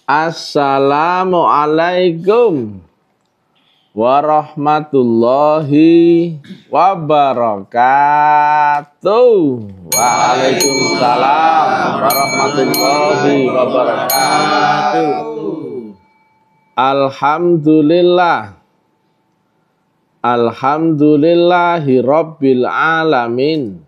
Assalamualaikum warahmatullahi wabarakatuh. Waalaikumsalam warahmatullahi wabarakatuh. Alhamdulillah. Alhamdulillahi rabbil alamin.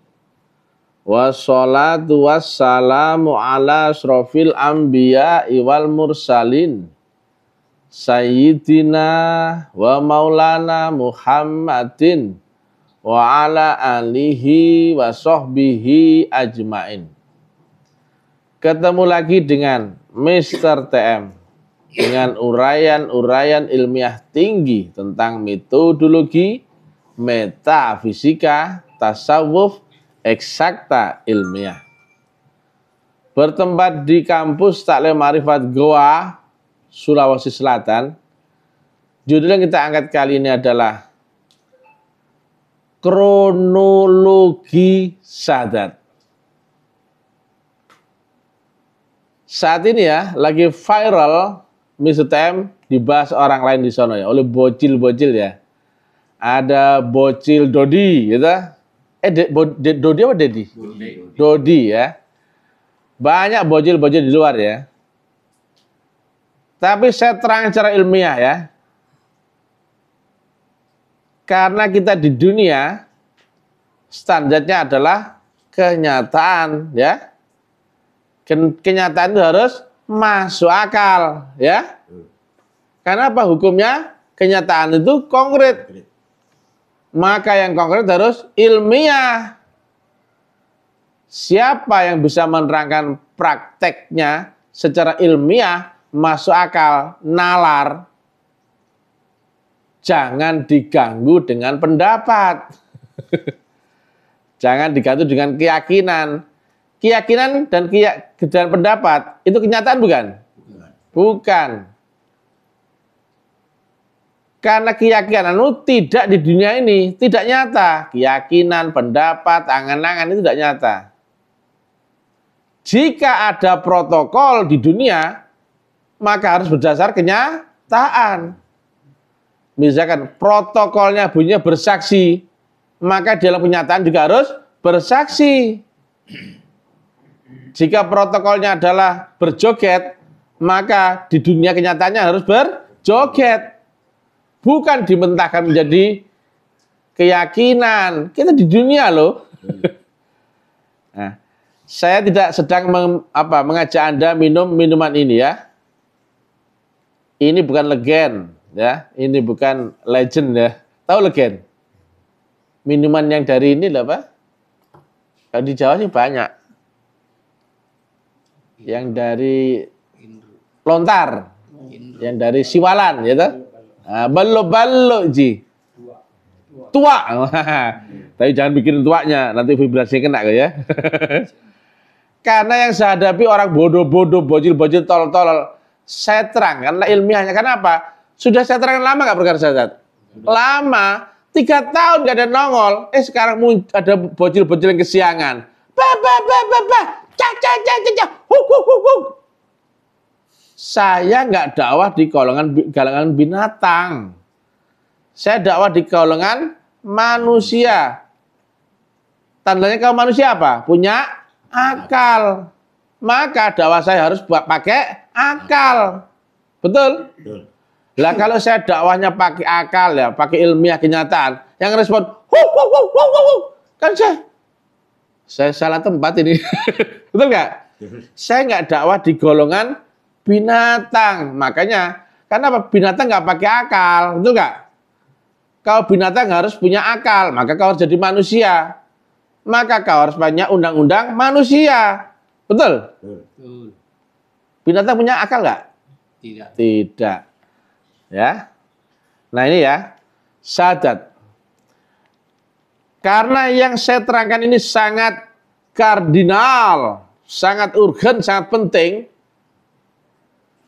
Wassalatu wassalamu ala asrofil anbiya'i wal mursalin Sayyidina wa maulana Muhammadin wa ala alihi wa sahbihi ajmain. Ketemu lagi dengan Mr. TM dengan uraian-uraian ilmiah tinggi tentang metodologi, metafisika, tasawuf, eksakta ilmiah. Bertempat di kampus Taklim Ma'rifat Goa, Sulawesi Selatan. Judul yang kita angkat kali ini adalah kronologi sadat. Saat ini ya lagi viral Mr. TM dibahas orang lain di sana ya, oleh bocil-bocil ya. Ada bocil Dodi gitu. Dodi apa Dedi? Dodi ya. Banyak bocil-bocil di luar ya. Tapi saya terang secara ilmiah ya. Karena kita di dunia standarnya adalah kenyataan ya. Kenyataan itu harus masuk akal ya. Karena apa hukumnya? Kenyataan itu konkret. Maka yang konkret harus ilmiah. Siapa yang bisa menerangkan prakteknya secara ilmiah, masuk akal, nalar, jangan diganggu dengan pendapat. Jangan diganggu dengan keyakinan. Keyakinan dan pendapat itu kenyataan bukan? Bukan. Karena keyakinan itu tidak di dunia ini, tidak nyata. Keyakinan, pendapat, angan-angan itu tidak nyata. Jika ada protokol di dunia, maka harus berdasar kenyataan. Misalkan protokolnya bunyinya bersaksi, maka dalam kenyataan juga harus bersaksi. Jika protokolnya adalah berjoget, maka di dunia kenyataannya harus berjoget. Bukan dimentahkan menjadi keyakinan. Kita di dunia loh. Nah, saya tidak sedang mengajak Anda minum minuman ini ya. Ini bukan legend ya. Ini bukan legend ya. Tahu legend? Minuman yang dari ini lah Pak. Kalau di Jawa sih banyak. Yang dari lontar. Yang dari siwalan gitu. Ballo ji. Tua. Tapi jangan bikin tuanya, nanti vibrasi kena ya. Karena yang saya hadapi orang bodoh-bodoh, bocil-bocil, tol-tol. Saya terang, karena ilmiahnya. Kenapa? Sudah saya terang lama gak perkara sadat? Lama. 3 tahun gak ada nongol. Sekarang ada bocil-bocil yang kesiangan. Saya nggak dakwah di kalangan binatang. Saya dakwah di kalangan manusia. Tandanya kalau manusia apa? Punya akal. Maka dakwah saya harus pakai akal. Betul? Betul. Lah kalau saya dakwahnya pakai akal ya, pakai ilmiah kenyataan, yang respon, kan saya salah tempat ini. Betul nggak? Saya nggak dakwah di golongan binatang. Makanya, karena binatang nggak pakai akal, betul nggak? Kalau binatang harus punya akal, maka kau harus jadi manusia. Maka kau harus punya undang-undang manusia. Betul? Betul. Binatang punya akal nggak? Tidak. Tidak. Ya. Nah ini ya, sadat. Karena yang saya terangkan ini sangat kardinal, sangat urgen, sangat penting.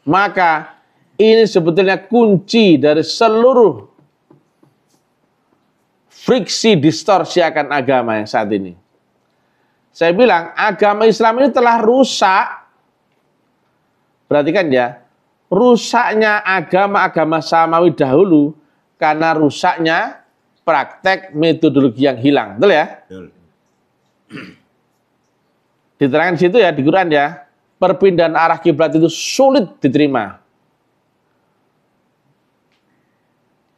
Maka ini sebetulnya kunci dari seluruh friksi distorsi akan agama yang saat ini. Saya bilang agama Islam ini telah rusak. Perhatikan ya, rusaknya agama-agama samawi dahulu karena rusaknya praktek metodologi yang hilang. Betul ya? Betul. Diterangkan di situ ya, di Quran ya. Perpindahan arah kiblat itu sulit diterima.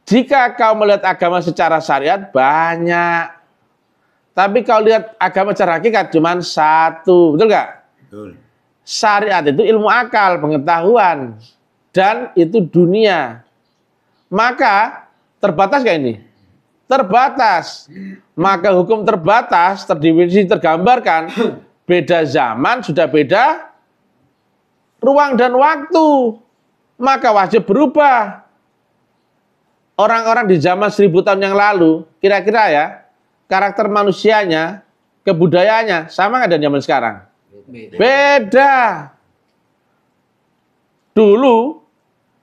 Jika kau melihat agama secara syariat, banyak. Tapi kau lihat agama secara hakikat, cuma satu. Betul nggak? Betul. Syariat itu ilmu akal, pengetahuan. Dan itu dunia. Maka terbatas gak ini? Terbatas. Maka hukum terbatas terdefinisi tergambarkan. Beda zaman sudah beda ruang dan waktu. Maka wajib berubah. Orang-orang di zaman 1000 tahun yang lalu, kira-kira ya, karakter manusianya, kebudayaannya, sama nggak dengan zaman sekarang? Beda. Dulu,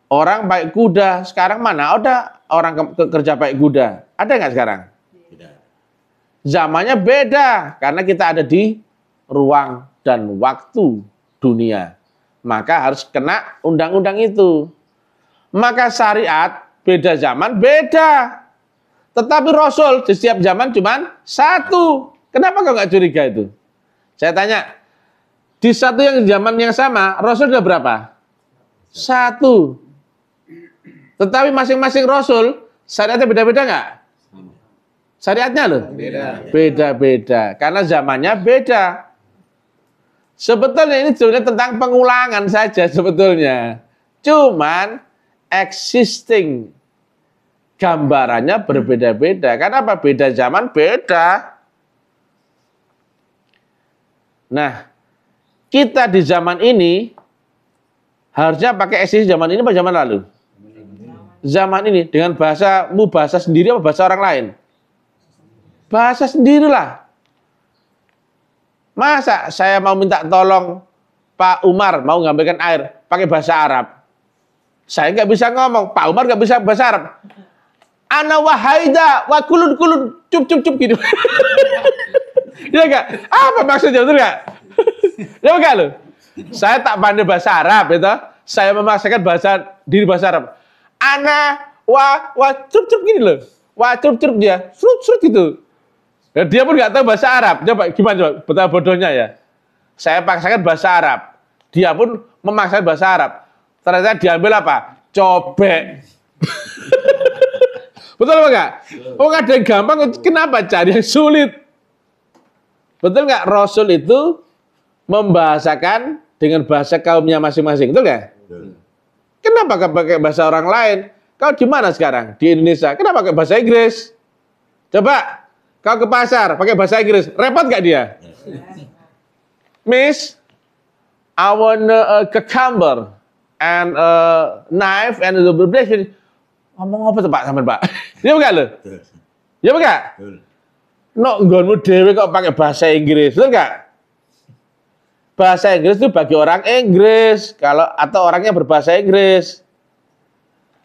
orang baik kuda, sekarang mana ada orang kerja baik kuda? Ada nggak sekarang? Tidak. Zamannya beda, karena kita ada di ruang dan waktu dunia. Maka harus kena undang-undang itu. Maka syariat, beda zaman, beda. Tetapi Rasul di setiap zaman cuma satu. Kenapa kau nggak curiga itu? Saya tanya, di satu yang zaman yang sama, Rasul sudah berapa? Satu. Tetapi masing-masing Rasul, syariatnya beda-beda nggak? Syariatnya loh? Beda-beda. Karena zamannya beda. Sebetulnya ini sebenarnya tentang pengulangan saja sebetulnya. Cuman existing gambarannya berbeda-beda. Karena apa? Beda zaman, beda. Nah, kita di zaman ini harusnya pakai existing zaman ini apa zaman lalu? Zaman ini dengan bahasamu, bahasa sendiri apa bahasa orang lain? Bahasa sendirilah. Masa saya mau minta tolong Pak Umar mau ngambilkan air pakai bahasa Arab? Saya nggak bisa ngomong, Pak Umar nggak bisa bahasa Arab. Ana wahaida wa kulun cup gitu. Ya enggak? Apa maksudnya, betul enggak? Ya enggak lo? Saya tak pandai bahasa Arab itu. Saya memaksakan diri bahasa Arab. Ana wa cup gini loh. Wa cup dia. Serut gitu. Ya, dia pun nggak tahu bahasa Arab. Coba gimana coba? Betapa bodohnya ya. Saya paksakan bahasa Arab. Dia pun memaksakan bahasa Arab. Ternyata diambil apa? Cobek. Betul apa enggak? Oh, ada yang gampang, kenapa cari yang sulit? Betul nggak? Rasul itu membahasakan dengan bahasa kaumnya masing-masing. Betul nggak? Kenapa nggak pakai bahasa orang lain? Kau di mana sekarang? Di Indonesia. Kenapa pakai bahasa Inggris? Coba. Kau ke pasar, pakai bahasa Inggris, repot gak dia? Miss, I want a cucumber and a knife and a brush. Ngomong apa tuh Pak sampean Pak? Iya enggak lo? Iya enggak? No, nggonmu dhewe kok pakai bahasa Inggris, betul enggak? Bahasa Inggris itu bagi orang Inggris, kalau atau orangnya berbahasa Inggris.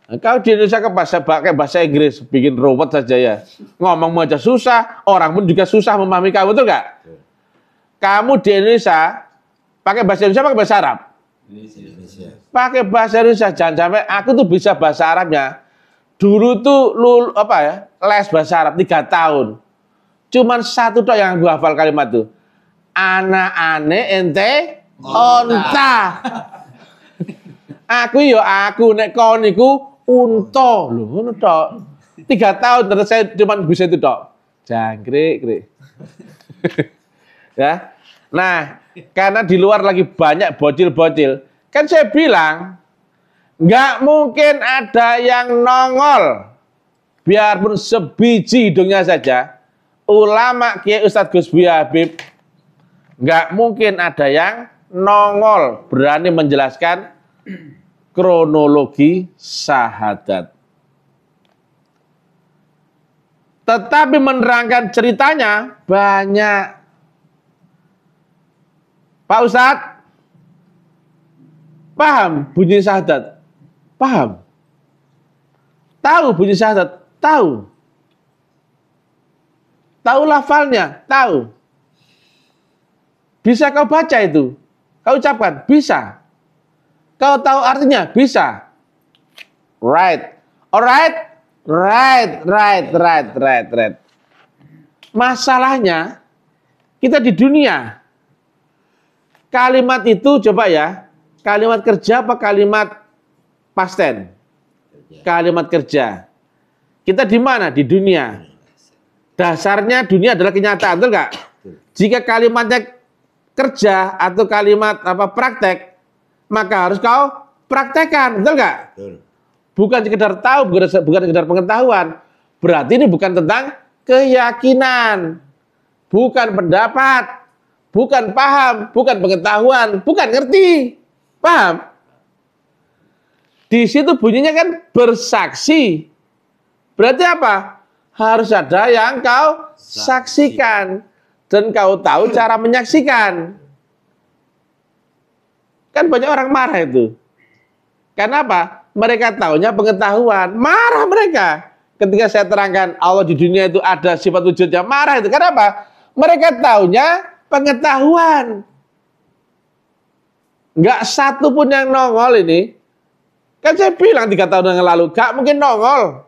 Kalau di Indonesia pakai bahasa Inggris, bikin ruwet saja ya. Ngomong aja susah, orang pun juga susah memahami kamu, betul nggak? Kamu di Indonesia pakai bahasa Indonesia, pakai bahasa Arab? Indonesia. Pakai bahasa Indonesia, jangan sampai aku tuh bisa bahasa Arabnya. Dulu tuh les bahasa Arab 3 tahun. Cuman satu tok yang gue hafal kalimat tuh. Ana ane ente onta. Aku nek kon niku unta lho, ngono tok. 3 tahun terus saya cuma bisa itu tok. Jangkrik. Ya. Nah, karena di luar lagi banyak bocil-bocil. Kan saya bilang, nggak mungkin ada yang nongol. Biarpun sebiji hidungnya saja. Ulama Kiai Ustadz Gus Buya Habib, nggak mungkin ada yang nongol berani menjelaskan kronologi syahadat. Tetapi menerangkan ceritanya banyak. Pak Ustadz, paham bunyi syahadat? Paham. Tahu bunyi syahadat? Tahu. Tahu lafalnya? Tahu. Bisa kau baca itu? Kau ucapkan? Bisa. Kau tahu artinya? Bisa. Right. Alright? Right. Masalahnya, kita di dunia, kalimat itu coba ya, kalimat kerja apa kalimat past tense? Kalimat kerja. Kita di mana? Di dunia. Dasarnya dunia adalah kenyataan, betul nggak? Jika kalimatnya kerja atau kalimat praktek, maka harus kau praktekkan, betul nggak? Bukan sekedar tahu, bukan sekedar pengetahuan. Berarti ini bukan tentang keyakinan, bukan pendapat, bukan paham, bukan pengetahuan, bukan ngerti. Paham? Di situ bunyinya kan bersaksi. Berarti apa? Harus ada yang kau saksikan. Dan kau tahu cara menyaksikan. Kan banyak orang marah itu. Kenapa? Mereka taunya pengetahuan. Marah mereka. Ketika saya terangkan Allah di dunia itu ada sifat wujudnya. Marah itu. Kenapa? Mereka taunya pengetahuan. Nggak satu pun yang nongol ini. Kan saya bilang 3 tahun yang lalu. Nggak mungkin nongol.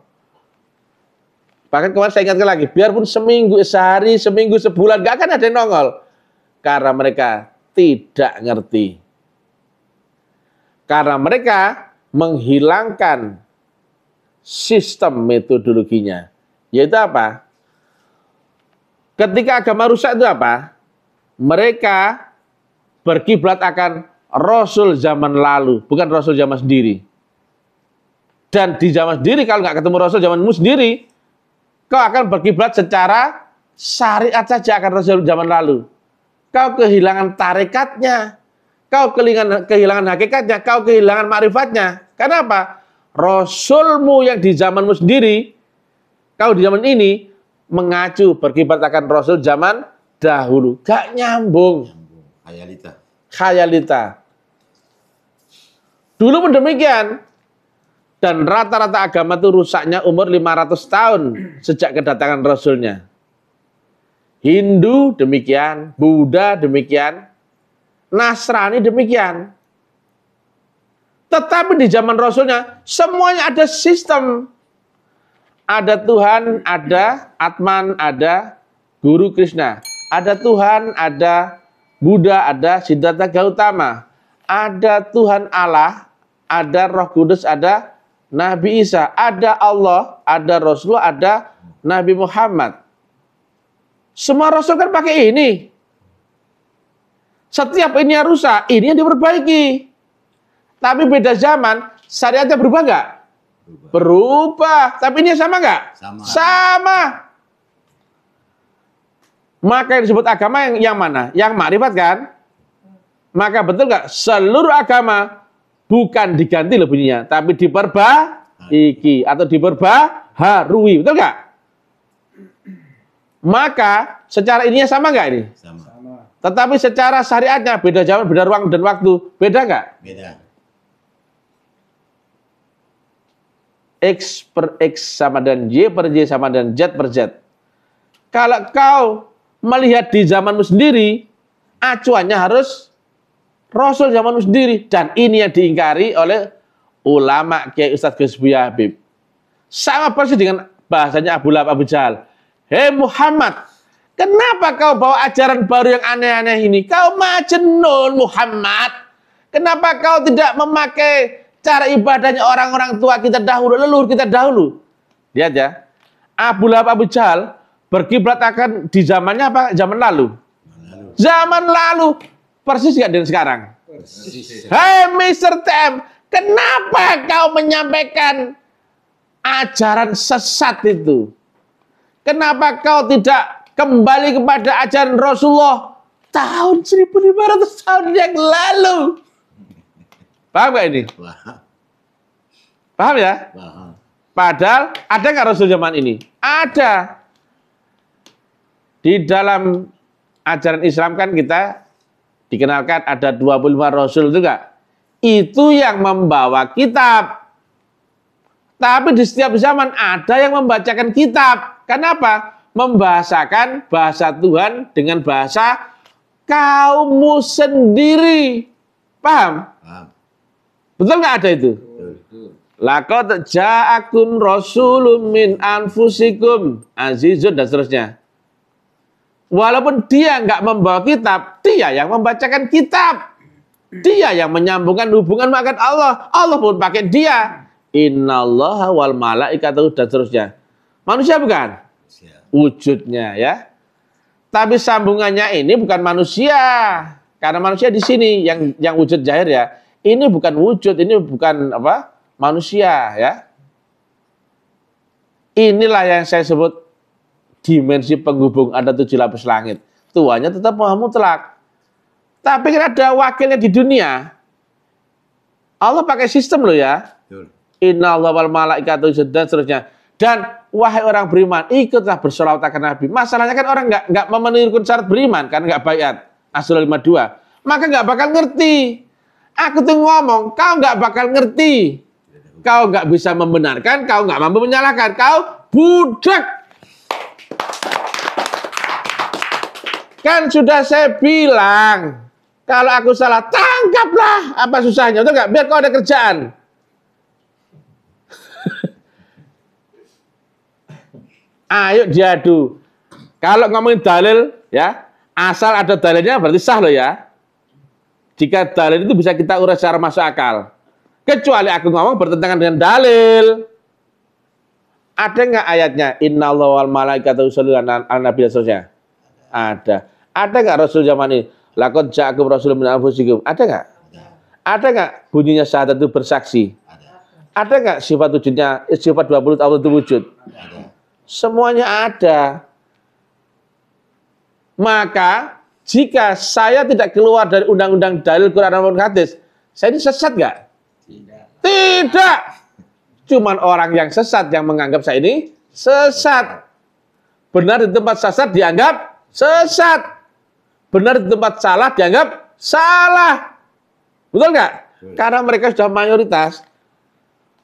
Bahkan kemarin saya ingatkan lagi. Biarpun seminggu, sehari, seminggu, sebulan. Nggak akan ada yang nongol. Karena mereka tidak ngerti. Karena mereka menghilangkan sistem metodologinya. Yaitu apa? Ketika agama rusak itu apa? Mereka berkiblat akan Rasul zaman lalu, bukan Rasul zaman sendiri. Dan di zaman sendiri, kalau nggak ketemu Rasul zamanmu sendiri, kau akan berkiblat secara syariat saja akan Rasul zaman lalu. Kau kehilangan tarikatnya. Kau kehilangan hakikatnya, kau kehilangan ma'rifatnya. Kenapa? Rasulmu yang di zamanmu sendiri, kau di zaman ini mengacu berkiblat akan Rasul zaman dahulu. Gak nyambung. Khayalita. Dulu pun demikian. Dan rata-rata agama itu rusaknya umur 500 tahun sejak kedatangan Rasulnya. Hindu demikian, Buddha demikian, Nasrani demikian. Tetapi di zaman Rasulnya semuanya ada sistem. Ada Tuhan, ada Atman, ada Guru Krishna. Ada Tuhan, ada Buddha, ada Siddhartha Gautama. Ada Tuhan Allah, ada Roh Kudus, ada Nabi Isa. Ada Allah, ada Rasulullah, ada Nabi Muhammad. Semua Rasul kan pakai ini. Setiap ini yang rusak, ini yang diperbaiki. Tapi beda zaman, syariatnya berubah nggak? Berubah. Tapi ini sama nggak? Sama. Maka yang disebut agama yang mana? Yang makrifat kan? Maka betul nggak? Seluruh agama bukan diganti loh bunyinya, tapi diperbaiki atau diperbaharui. Betul nggak? Maka secara ininya sama nggak ini? Sama. Tetapi secara syariatnya beda zaman, beda ruang dan waktu. Beda nggak? Beda. X per X sama dan Y per Y sama dan Z per Z. Kalau kau melihat di zamanmu sendiri, acuannya harus Rasul zamanmu sendiri. Dan ini yang diingkari oleh ulama Kiai Ustadz Gus Buya Habib. Sama persis dengan bahasanya Abu Lahab Abu Jahal. Hei Muhammad, kenapa kau bawa ajaran baru yang aneh-aneh ini? Kau majnun Muhammad. Kenapa kau tidak memakai cara ibadahnya orang-orang tua kita dahulu, leluhur kita dahulu? Lihat ya. Abu Lahab Abu Jahal berkiblat akan di zamannya apa? Zaman lalu. Zaman lalu. Persis nggak dengan sekarang? Persis. Hei Mr. TM, kenapa kau menyampaikan ajaran sesat itu? Kenapa kau tidak kembali kepada ajaran Rasulullah tahun 1500 tahun yang lalu? Paham gak ini? Paham ya? Paham. Padahal ada nggak Rasul zaman ini? Ada. Di dalam ajaran Islam kan kita dikenalkan ada 25 Rasul juga. Itu yang membawa kitab. Tapi di setiap zaman ada yang membacakan kitab. Kenapa? Membahasakan bahasa Tuhan dengan bahasa kaummu sendiri. Paham? Paham. Betul nggak ada itu? Betul. Laqad ja'akum rasulun min anfusikum azizun dan seterusnya. Walaupun dia nggak membawa kitab, dia yang membacakan kitab. Dia yang menyambungkan hubungan dengan Allah. Allah pun pakai dia. Innallaha wal malaikatahu dan seterusnya. Manusia bukan? Manusia. Wujudnya ya. Tapi sambungannya ini bukan manusia. Karena manusia di sini yang wujud zahir ya. Ini bukan wujud, ini bukan apa? Manusia ya. Inilah yang saya sebut dimensi penghubung, ada 7 lapis langit. Tuhannya tetap Maha Mutlak. Tapi kan ada wakilnya di dunia. Allah pakai sistem loh ya. Betul. Innallaha wal malaikatu dan seterusnya. Dan wahai orang beriman, ikutlah bersolawat akan Nabi. Masalahnya kan orang nggak memenuhi rukun syarat beriman karena nggak baiat. As-Surah 52. Maka nggak bakal ngerti. Aku tuh ngomong, kau nggak bakal ngerti. Kau nggak bisa membenarkan, kau nggak mampu menyalahkan, kau budak. Kan sudah saya bilang, kalau aku salah, tangkaplah. Apa susahnya? Betul nggak? Biar kau ada kerjaan. Ayo diadu. Kalau ngomongin dalil, ya, asal ada dalilnya berarti sah loh ya. Jika dalil itu bisa kita urai secara masuk akal. Kecuali aku ngomong bertentangan dengan dalil. Ada nggak ayatnya? Innallaha wal malaikatahu yusholluna 'alan nabi dan seterusnya? Ada. Ada nggak Rasul zaman ini? Laqad ja'akum rasulun min anfusikum. Ada nggak? Ada nggak bunyinya syahadat itu bersaksi? Ada nggak sifat wujudnya, sifat 20 Allah itu wujud? Ada. Semuanya ada. Maka jika saya tidak keluar dari undang-undang dalil Quran dan hadis, saya ini sesat nggak? Tidak. Tidak. Cuman orang yang sesat yang menganggap saya ini sesat. Benar di tempat sesat dianggap sesat. Benar di tempat salah dianggap salah. Betul nggak? Karena mereka sudah mayoritas.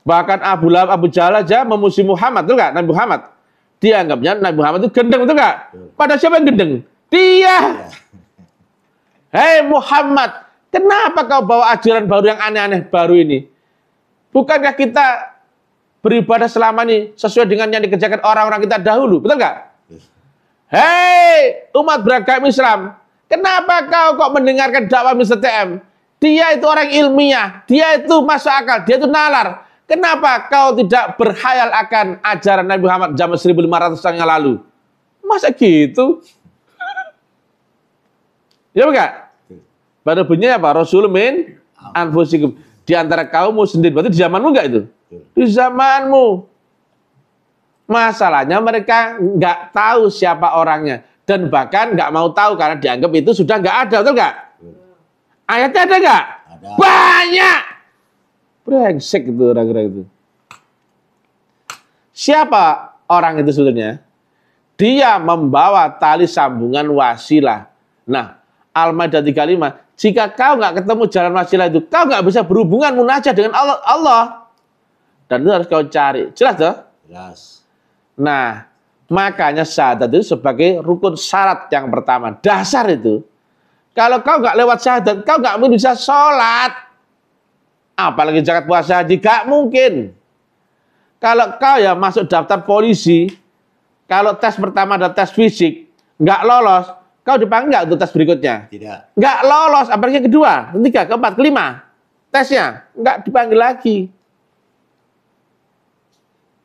Bahkan Abu Lahab, Abu Jahal aja memusuhi Muhammad, betul nggak? Nabi Muhammad. Dianggapnya Nabi Muhammad itu gendeng, betul nggak? Pada siapa yang gendeng? Dia. Hei Muhammad, kenapa kau bawa ajaran baru yang aneh-aneh baru ini? Bukankah kita beribadah selama ini sesuai dengan yang dikerjakan orang-orang kita dahulu, betul nggak? Hei umat beragama Islam, kenapa kau kok mendengarkan dakwah Mr. TM? Dia itu orang ilmiah, dia itu masuk akal, dia itu nalar. Kenapa kau tidak berkhayal akan ajaran Nabi Muhammad zaman 1500 tahun yang lalu? Masa gitu? Ya bukan? Pada bunyinya apa? Rasul min anfusikum. Di antara kaummu sendiri. Berarti di zamanmu enggak itu? Di zamanmu. Masalahnya mereka nggak tahu siapa orangnya. Dan bahkan nggak mau tahu karena dianggap itu sudah nggak ada. Betul nggak? Ayatnya ada nggak? Ada. Banyak. Brengsek itu orang-orang itu. Siapa orang itu sebetulnya? Dia membawa tali sambungan wasilah. Nah, Al-Maidah 35. Jika kau nggak ketemu jalan wasilah itu, kau nggak bisa berhubungan munajat dengan Allah. Dan itu harus kau cari. Jelas toh? Jelas. Nah, makanya syahadat itu sebagai rukun syarat yang pertama. Dasar itu. Kalau kau nggak lewat syahadat, kau nggak mungkin bisa sholat. Apalagi zakat puasa haji, gak mungkin. Kalau kau ya masuk daftar polisi, kalau tes pertama ada tes fisik, nggak lolos, kau dipanggil nggak untuk tes berikutnya? Tidak. Nggak lolos, apalagi yang kedua, ketiga, keempat, kelima, tesnya nggak dipanggil lagi.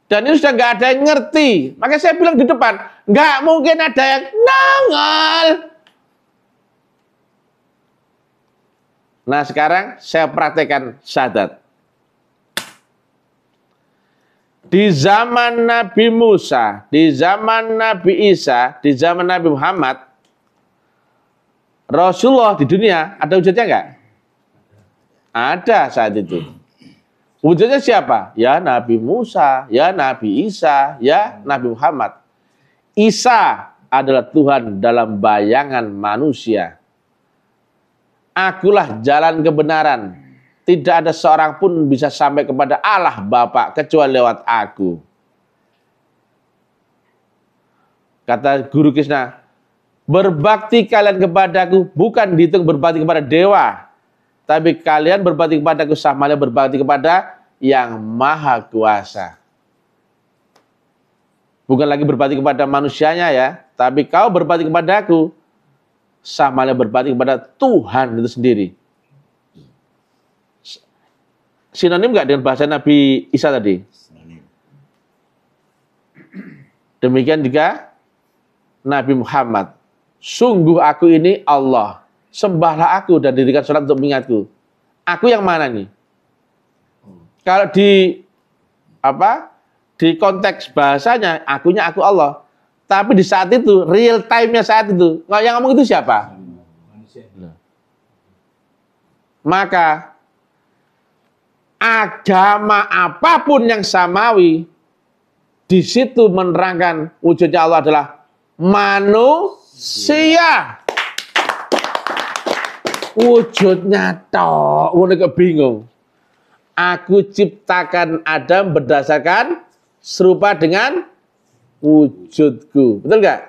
Dan ini sudah nggak ada yang ngerti. Makanya saya bilang di depan, nggak mungkin ada yang nongol. Nah sekarang saya praktekkan syahadat. Di zaman Nabi Musa, di zaman Nabi Isa, di zaman Nabi Muhammad, Rasulullah di dunia ada wujudnya enggak? Ada saat itu. Wujudnya siapa? Ya Nabi Musa, ya Nabi Isa, ya Nabi Muhammad. Isa adalah Tuhan dalam bayangan manusia. Akulah jalan kebenaran. Tidak ada seorang pun bisa sampai kepada Allah Bapa kecuali lewat aku. Kata Guru Krishna, berbakti kalian kepadaku bukan dihitung berbakti kepada dewa, Tapi kalian berbakti kepadaku sama halnya berbakti kepada yang maha kuasa. Bukan lagi berbakti kepada manusianya ya, tapi kau berbakti kepadaku sama halnya berbakti kepada Tuhan itu sendiri. Sinonim nggak dengan bahasa Nabi Isa tadi? Sinonim. Demikian juga Nabi Muhammad. Sungguh aku ini Allah. Sembahlah aku dan dirikan sholat untuk mengingatku. Aku yang mana nih? Kalau di konteks bahasanya, akunya aku Allah. Tapi di saat itu, real time-nya saat itu, yang ngomong itu siapa? Maka agama apapun yang samawi, di situ menerangkan wujudnya Allah adalah manusia. Wujudnya tok, udah bingung. Aku ciptakan Adam berdasarkan serupa dengan wujudku. Betul nggak?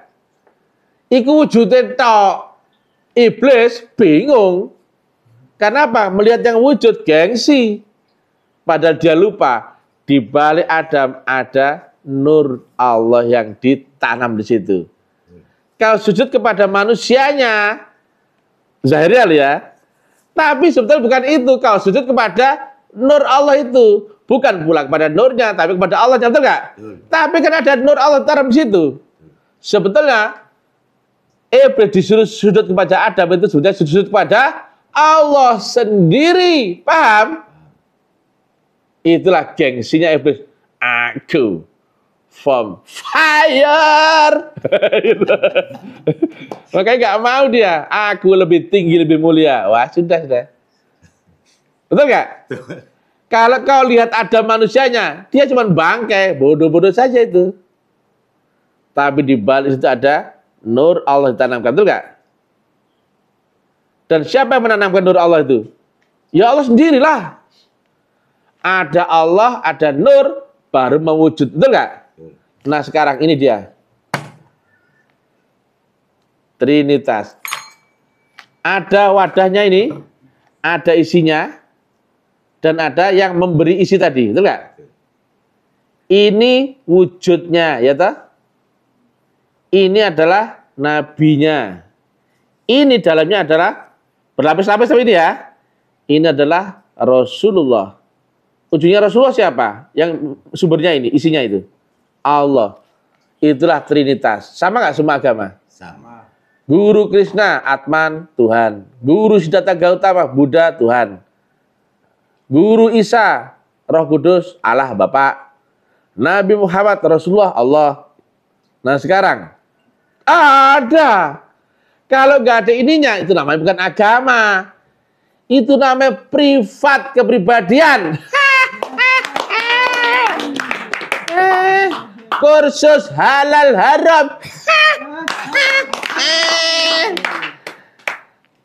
Iku wujudnya tok. Iblis bingung. Karena apa? Melihat yang wujud gengsi. Padahal dia lupa di balik Adam ada nur Allah yang ditanam di situ. Kau sujud kepada manusianya, zahirnya ya. Tapi sebetulnya bukan itu. Kau sujud kepada nur Allah itu. Bukan pula kepada nurnya, tapi kepada Allah. Betul nggak? Tapi kan ada nur Allah tanam di situ. Sebetulnya Iblis disuruh sujud kepada Adam itu sudah sujud kepada Allah sendiri. Paham? Itulah gengsinya Iblis. Aku from fire. Makanya nggak mau dia. Aku lebih tinggi, lebih mulia. Wah, sudah. Betul nggak? Kalau kau lihat ada manusianya, dia cuma bangkai, bodoh-bodoh saja itu. Tapi di balik itu ada nur Allah ditanamkan, betul nggak? Dan siapa yang menanamkan nur Allah itu? Ya Allah sendirilah. Ada Allah, ada nur, baru mewujud, betul nggak? Nah sekarang ini dia. Trinitas. Ada wadahnya ini, ada isinya, dan ada yang memberi isi tadi, betul nggak? Ini wujudnya, ya toh? Ini adalah nabinya. Ini dalamnya adalah berlapis-lapis ini ya. Ini adalah Rasulullah. Ujungnya Rasulullah siapa? Yang sumbernya ini, isinya itu. Allah. Itulah Trinitas. Sama nggak semua agama? Sama. Guru Krishna, Atman, Tuhan. Guru Siddhartha Gautama, Buddha, Tuhan. Guru Isa, Roh Kudus, Allah Bapa. Nabi Muhammad, Rasulullah, Allah. Nah sekarang, ada. Kalau nggak ada ininya, itu namanya bukan agama. Itu namanya privat kepribadian. Kursus halal haram.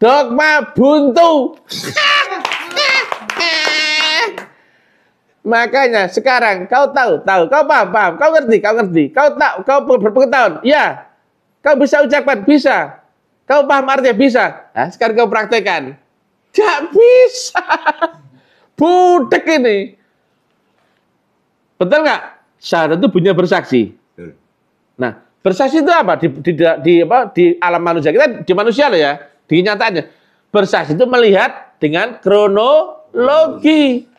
Dogma buntu. Makanya sekarang kau tahu, kau paham, kau ngerti, kau tahu, kau berpengetahuan, ya, kau bisa ucapkan, bisa, kau paham artinya, bisa. Nah, sekarang kau praktekkan, gak bisa, budek ini, betul nggak? Syahadat itu bunyinya bersaksi. Nah, bersaksi itu apa? Di alam manusia kita, di manusia loh ya, di kenyataannya, bersaksi itu melihat dengan kronologi.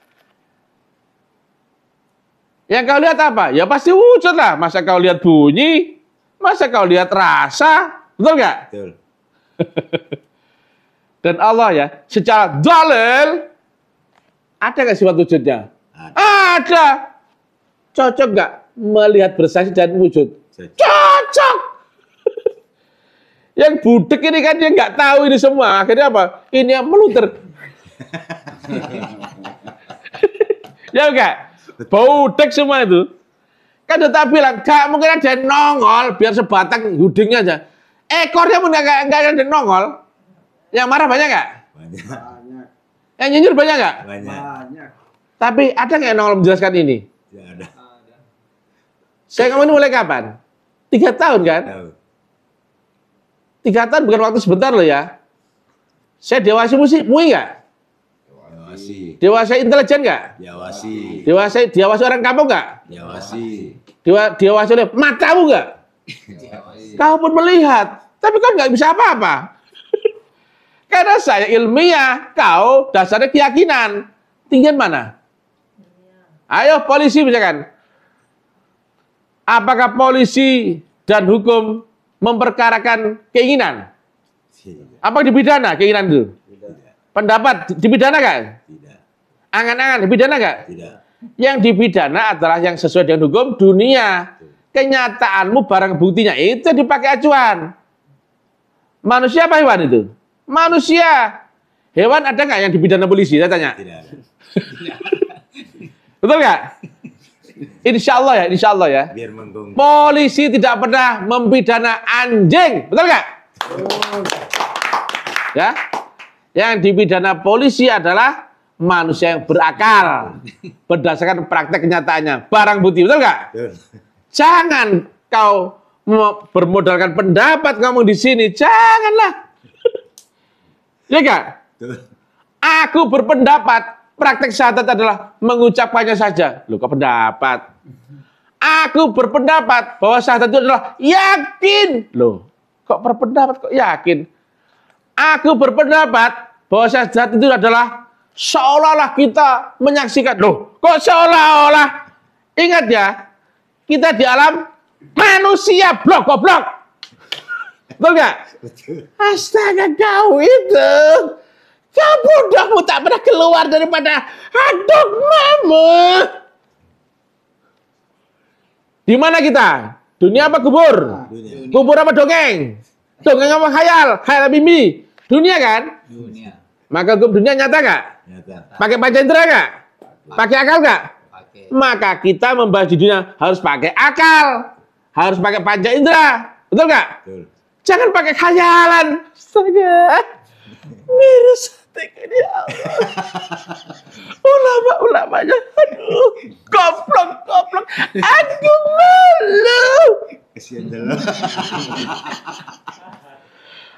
Yang kau lihat apa? Ya pasti wujud lah. Masa kau lihat bunyi? Masa kau lihat rasa? Betul nggak? Betul. Dan Allah ya, secara dalil, ada nggak sifat wujudnya? Ada. Cocok nggak melihat bersaksi dan wujud? Cocok. Yang budek ini kan dia nggak tahu ini semua. Akhirnya apa? Ini yang meluter. Ya enggak? Budek semua itu. Kan udah tak bilang, gak mungkin ada yang nongol biar sebatang hudingnya aja. Ekornya pun gak ada yang nongol. Yang marah banyak gak? Banyak. Yang nyinyir banyak gak? Banyak. Tapi ada nggak yang nongol menjelaskan ini? Tidak ada. Saya ngomong ini mulai kapan? 3 tahun kan? Tahu. 3 tahun bukan waktu sebentar loh ya. Saya dewasa musik, mui nggak? Diawasi. Diawasi intelijen nggak? Diawasi. Diawasi orang kampung nggak? Diawasi. Diawasi oleh matamu nggak? Kau pun melihat, tapi kau nggak bisa apa-apa. Karena saya ilmiah, kau dasarnya keyakinan. Tinggian mana? Ayo polisi misalkan. Apakah polisi dan hukum memperkarakan keinginan? Apa dipidana keinginan itu? Pendapat dipidana nggak? Tidak. Angan-angan dipidana nggak? Tidak. Yang dipidana adalah yang sesuai dengan hukum dunia. Kenyataanmu barang buktinya itu dipakai acuan. Manusia apa hewan itu? Manusia. Hewan ada nggak yang dipidana polisi? Saya tanya. Tidak ada. Betul nggak? Insya Allah ya. Biar menggong. Polisi tidak pernah mempidana anjing. Betul nggak? Ya. Yang dipidana polisi adalah manusia yang berakal. Berdasarkan praktek kenyataannya. Barang bukti. Betul nggak? Betul. Jangan kau bermodalkan pendapat ngomong di sini. Janganlah. Ya nggak? Betul. Aku berpendapat praktek syahadat adalah mengucapkannya saja. Loh, kok pendapat? Aku berpendapat bahwa syahadat itu adalah yakin. Loh, kok berpendapat kok yakin? Aku berpendapat bahwa syahadat itu adalah seolah-olah kita menyaksikan. Loh, kok seolah-olah? Ingat ya, kita di alam manusia, goblok. Betul nggak? Astaga, kau itu. Kau bodohmu tak pernah keluar daripada dogmamu. Di mana kita? Dunia apa kubur? Dunia. Kubur apa dongeng? Dongeng apa khayal? Khayal apa mimpi? Dunia kan? Dunia. Maka hukum dunia nyata nggak? Nyata. Pakai panca indera nggak? Pakai akal nggak? Pakai. Maka kita membahas di dunia harus pakai akal. Harus pakai panca indera. Betul nggak? Betul. Jangan pakai khayalan. Astaga. Miris hatiku ini Allah. Ulama-ulamanya. Aduh. Goblok. Aku malu. Kesian jalan.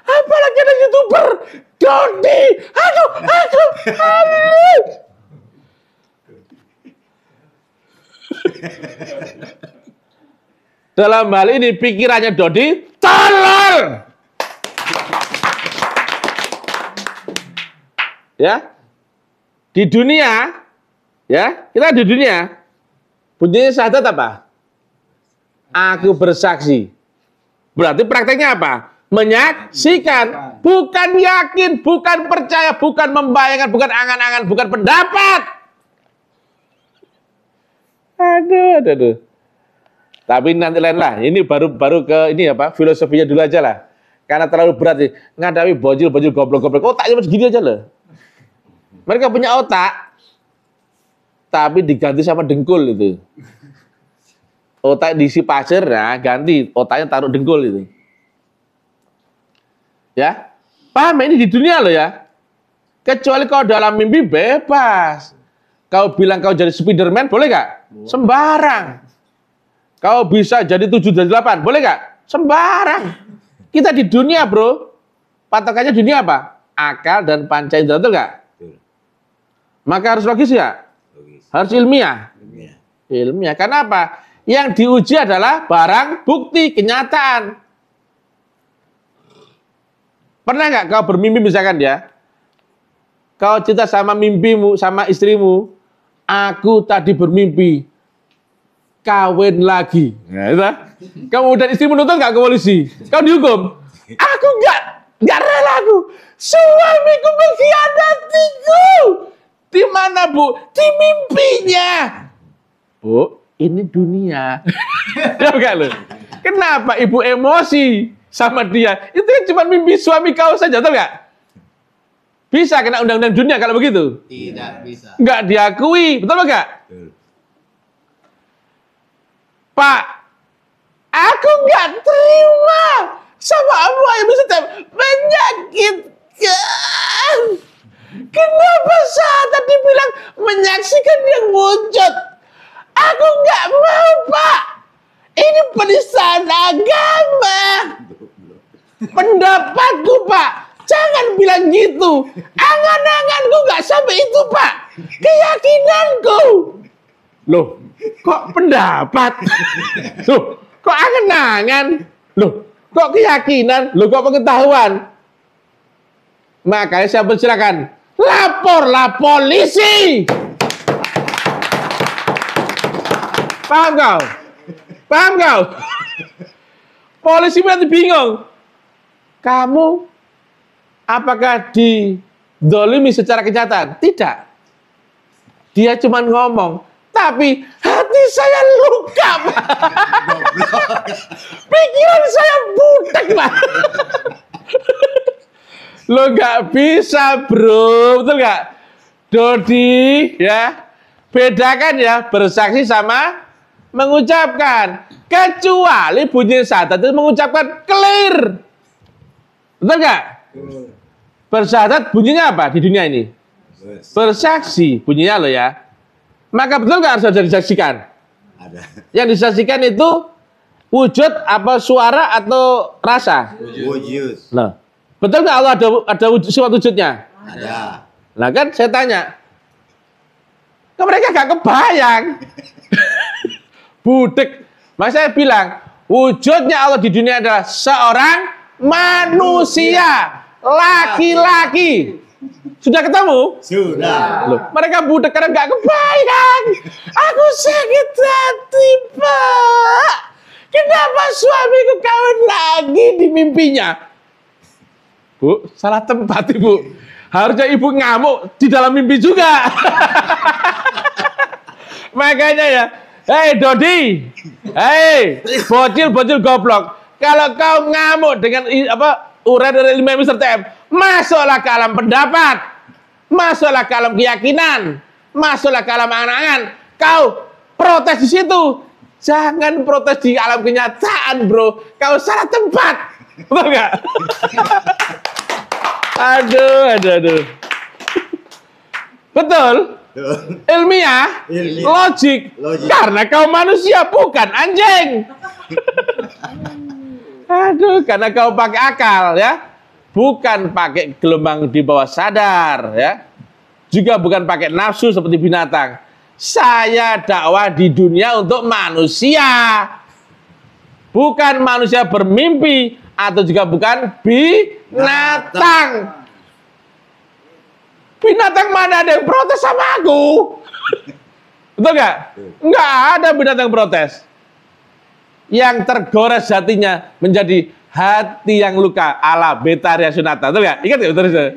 Apalagi ada YouTuber. Dodi. Aduh. Dalam hal ini pikirannya Dodi tolol. Ya. Di dunia, ya, kita di dunia bunyinya syahadat apa? Aku bersaksi. Berarti prakteknya apa? Menyaksikan, bukan yakin, bukan percaya, bukan membayangkan, bukan angan-angan, bukan pendapat. Aduh. Tapi nanti lain lah. Ini baru ke ini apa? Filosofinya dulu aja lah. Karena terlalu berat nih. Ngadawi bojil goblok. Otaknya cuma segini aja loh. Mereka punya otak, tapi diganti sama dengkul itu. Otak diisi pasir, nah ganti otaknya taruh dengkul itu. Ya, paham ini di dunia loh ya. Kecuali kau dalam mimpi bebas. Kau bilang kau jadi Spiderman, boleh gak? Sembarang. Kau bisa jadi 7/8, boleh gak? Sembarang. Kita di dunia bro. Patokannya dunia apa? Akal dan panca indera, betul gak? Betul. Maka harus logis ya? Logis. Harus ilmiah. Ilmiah. Ilmiah. Karena apa? Yang diuji adalah barang bukti kenyataan. Pernah nggak kau bermimpi misalkan ya? Kau cerita sama mimpimu, sama istrimu. Aku tadi bermimpi kawin lagi. Nah, itu. Kemudian istrimu nuntut nggak ke polisi? Kau dihukum? Aku nggak rela aku. Suamiku mengkhianatiku. Di mana bu? Di mimpinya. Bu, ini dunia. Ya enggak loh. Kenapa ibu emosi sama dia? Itu kan cuma mimpi suami kau saja, betul nggak? Bisa kena undang-undang dunia kalau begitu? Tidak bisa. Nggak diakui, betul nggak? Betul. Pak, aku nggak terima sama Allah yang bisa menyakitkan. Kenapa saat tadi bilang menyaksikan yang wujud? Aku nggak mau, Pak. Ini penistaan agama. Pendapatku, Pak. Jangan bilang gitu. Angan-anganku nggak sampai itu, Pak. Keyakinanku. Loh, kok pendapat? Loh, kok angan-angan? Loh, kok keyakinan? Loh, kok pengetahuan? Makanya saya persilakan, laporlah polisi. Paham kau? Paham kau? Polisi nanti bingung. Kamu apakah didolimi secara kenyataan? Tidak. Dia cuma ngomong, tapi hati saya luka, Pak. Pikiran saya butek, Pak. Lo nggak bisa, bro, betul nggak? Dodi, ya, bedakan ya bersaksi sama mengucapkan. Kecuali bunyi syahadat itu mengucapkan clear, betul nggak? Bersyahadat bunyinya apa di dunia ini? Bersaksi bunyinya lo ya. Maka betul nggak harus disaksikan? Ada. Yang disaksikan itu wujud apa suara atau rasa? Wujud. Nah, betul nggak Allah ada sifat wujudnya? Ada. Nah kan saya tanya, kok mereka gak kebayang? Budek. Maka saya bilang, wujudnya Allah di dunia adalah seorang manusia, laki-laki. Sudah ketemu? Sudah. Loh, mereka budek karena gak kebayang. Aku sakit hati, Pak. Kenapa suamiku kawin lagi di mimpinya? Bu, salah tempat, Ibu. Harusnya Ibu ngamuk di dalam mimpi juga. Makanya ya, hei Dodi, hei bocil goblok. Kalau kau ngamuk dengan uraian dari 5 Mr. TM, masuklah ke alam pendapat, masuklah ke alam keyakinan, masuklah ke alam angan-angan. Kau protes di situ, jangan protes di alam kenyataan, bro. Kau salah tempat, betul nggak? Aduh. Betul? Ilmiah, logik. Karena kau manusia, bukan anjing. Aduh, karena kau pakai akal, ya. Bukan pakai gelombang di bawah sadar, ya. Juga bukan pakai nafsu seperti binatang. Saya dakwah di dunia untuk manusia. Bukan manusia bermimpi, atau juga bukan binatang. Binatang mana ada yang protes sama aku? Betul nggak? Nggak ada binatang protes. Yang tergores hatinya menjadi hati yang luka ala Betaria Sunata. Betul nggak? Ingat nggak? Betul.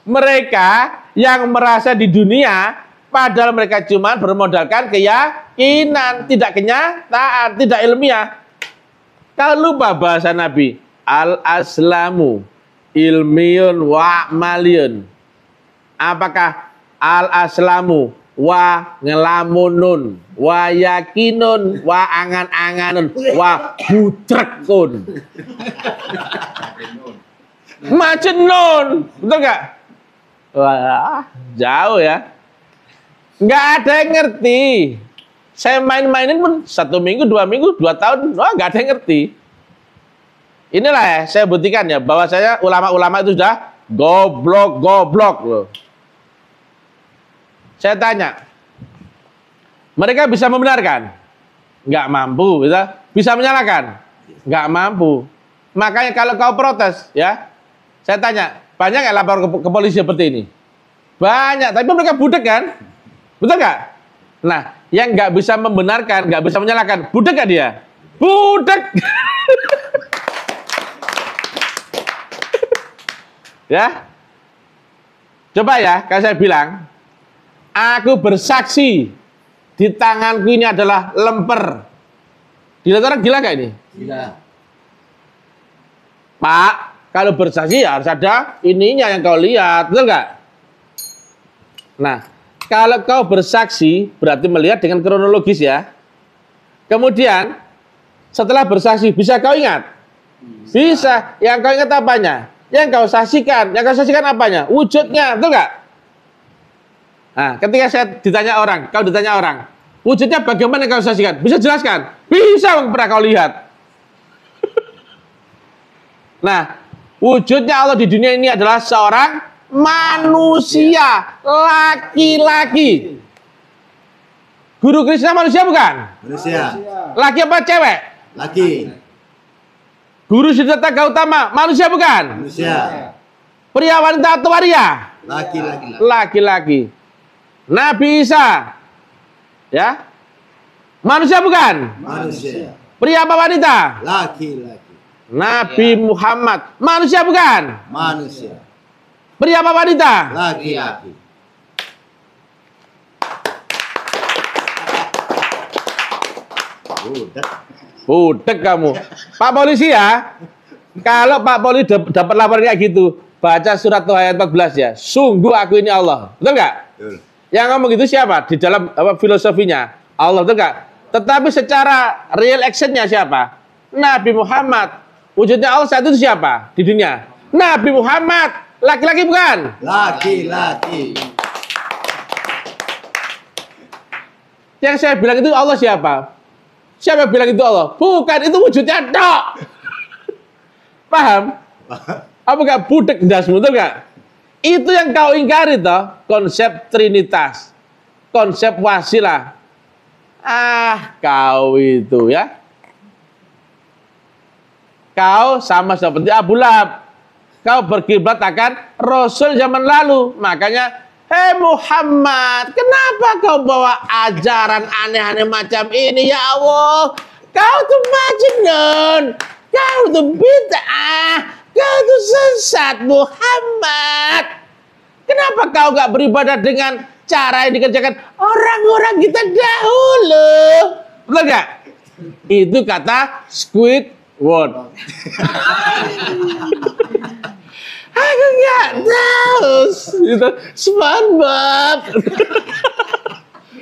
Mereka yang merasa di dunia, padahal mereka cuma bermodalkan keyakinan, tidak kenyataan, tidak ilmiah. Kalau lupa bahasa Nabi, al-aslamu ilmiyun wa maliyun. Apakah al-aslamu wa ngelamunun, wa yakinun, wa angan-anganun, wa butrekun. Majnun. Betul nggak? Wah, jauh ya. Nggak ada yang ngerti. Saya main-mainin pun 1 minggu, 2 minggu, 2 tahun, wah nggak ada yang ngerti. Inilah ya, saya buktikan ya, bahwa saya ulama-ulama itu sudah goblok loh. Saya tanya, mereka bisa membenarkan? Nggak mampu, bisa menyalahkan? Nggak mampu. Makanya kalau kau protes, ya, saya tanya, banyak nggak lapor ke polisi seperti ini? Banyak, tapi mereka budek kan? Betul nggak? Nah, yang nggak bisa membenarkan, nggak bisa menyalahkan, budek nggak dia? Budek. Ya, coba ya, kalau saya bilang, aku bersaksi di tanganku ini adalah lemper. Dilihat orang gila nggak ini? Gila. Pak, kalau bersaksi ya harus ada ininya yang kau lihat, betul nggak? Nah, kalau kau bersaksi berarti melihat dengan kronologis ya. Kemudian setelah bersaksi bisa kau ingat? Bisa. Yang kau ingat apanya? Yang kau saksikan. Yang kau saksikan apanya? Wujudnya, betul nggak? Nah, ketika saya ditanya orang, kau ditanya orang, wujudnya bagaimana yang kau saksikan? Bisa jelaskan? Bisa, pernah kau lihat. Nah, Wujudnya Allah di dunia ini adalah seorang manusia, laki-laki. Guru Krishna manusia bukan? Manusia. Laki apa cewek? Laki. Guru Siddhartha Gautama manusia bukan? Manusia. Pria wanita atau waria? Laki-laki. Laki-laki. Nabi Isa, ya, manusia bukan? Manusia. Pria apa wanita? Laki-laki. Nabi Muhammad, manusia bukan? Manusia. Pria apa wanita? Laki-laki. Udah. Budek kamu. Pak polisi ya, kalau Pak polisi dapat laporan kayak gitu, baca surat Toha ayat 14 ya. Sungguh aku ini Allah. Betul nggak? Betul. Yang ngomong gitu siapa? Di dalam filosofinya Allah, betul nggak? Tetapi secara real actionnya siapa? Nabi Muhammad. Wujudnya Allah saat itu siapa di dunia? Nabi Muhammad. Laki-laki bukan? Laki-laki. Yang saya bilang itu Allah siapa? Siapa yang bilang itu Allah? Bukan, itu wujudnya dok. Paham? Apa gak budek dasmu, betul gak? Itu yang kau ingkari toh, konsep trinitas, konsep wasilah. Ah, kau itu ya. Kau sama seperti Abu Lahab. Kau berkiblat akan Rasul zaman lalu. Makanya, hei Muhammad, kenapa kau bawa ajaran aneh-aneh macam ini ya Allah? Kau tuh majnun, kau tuh bid'ah, kau tuh sesat Muhammad. Kenapa kau gak beribadah dengan cara yang dikerjakan orang-orang kita dahulu? Betul gak? Itu kata Squidward. Aku nggak tahu. Itu SpongeBob.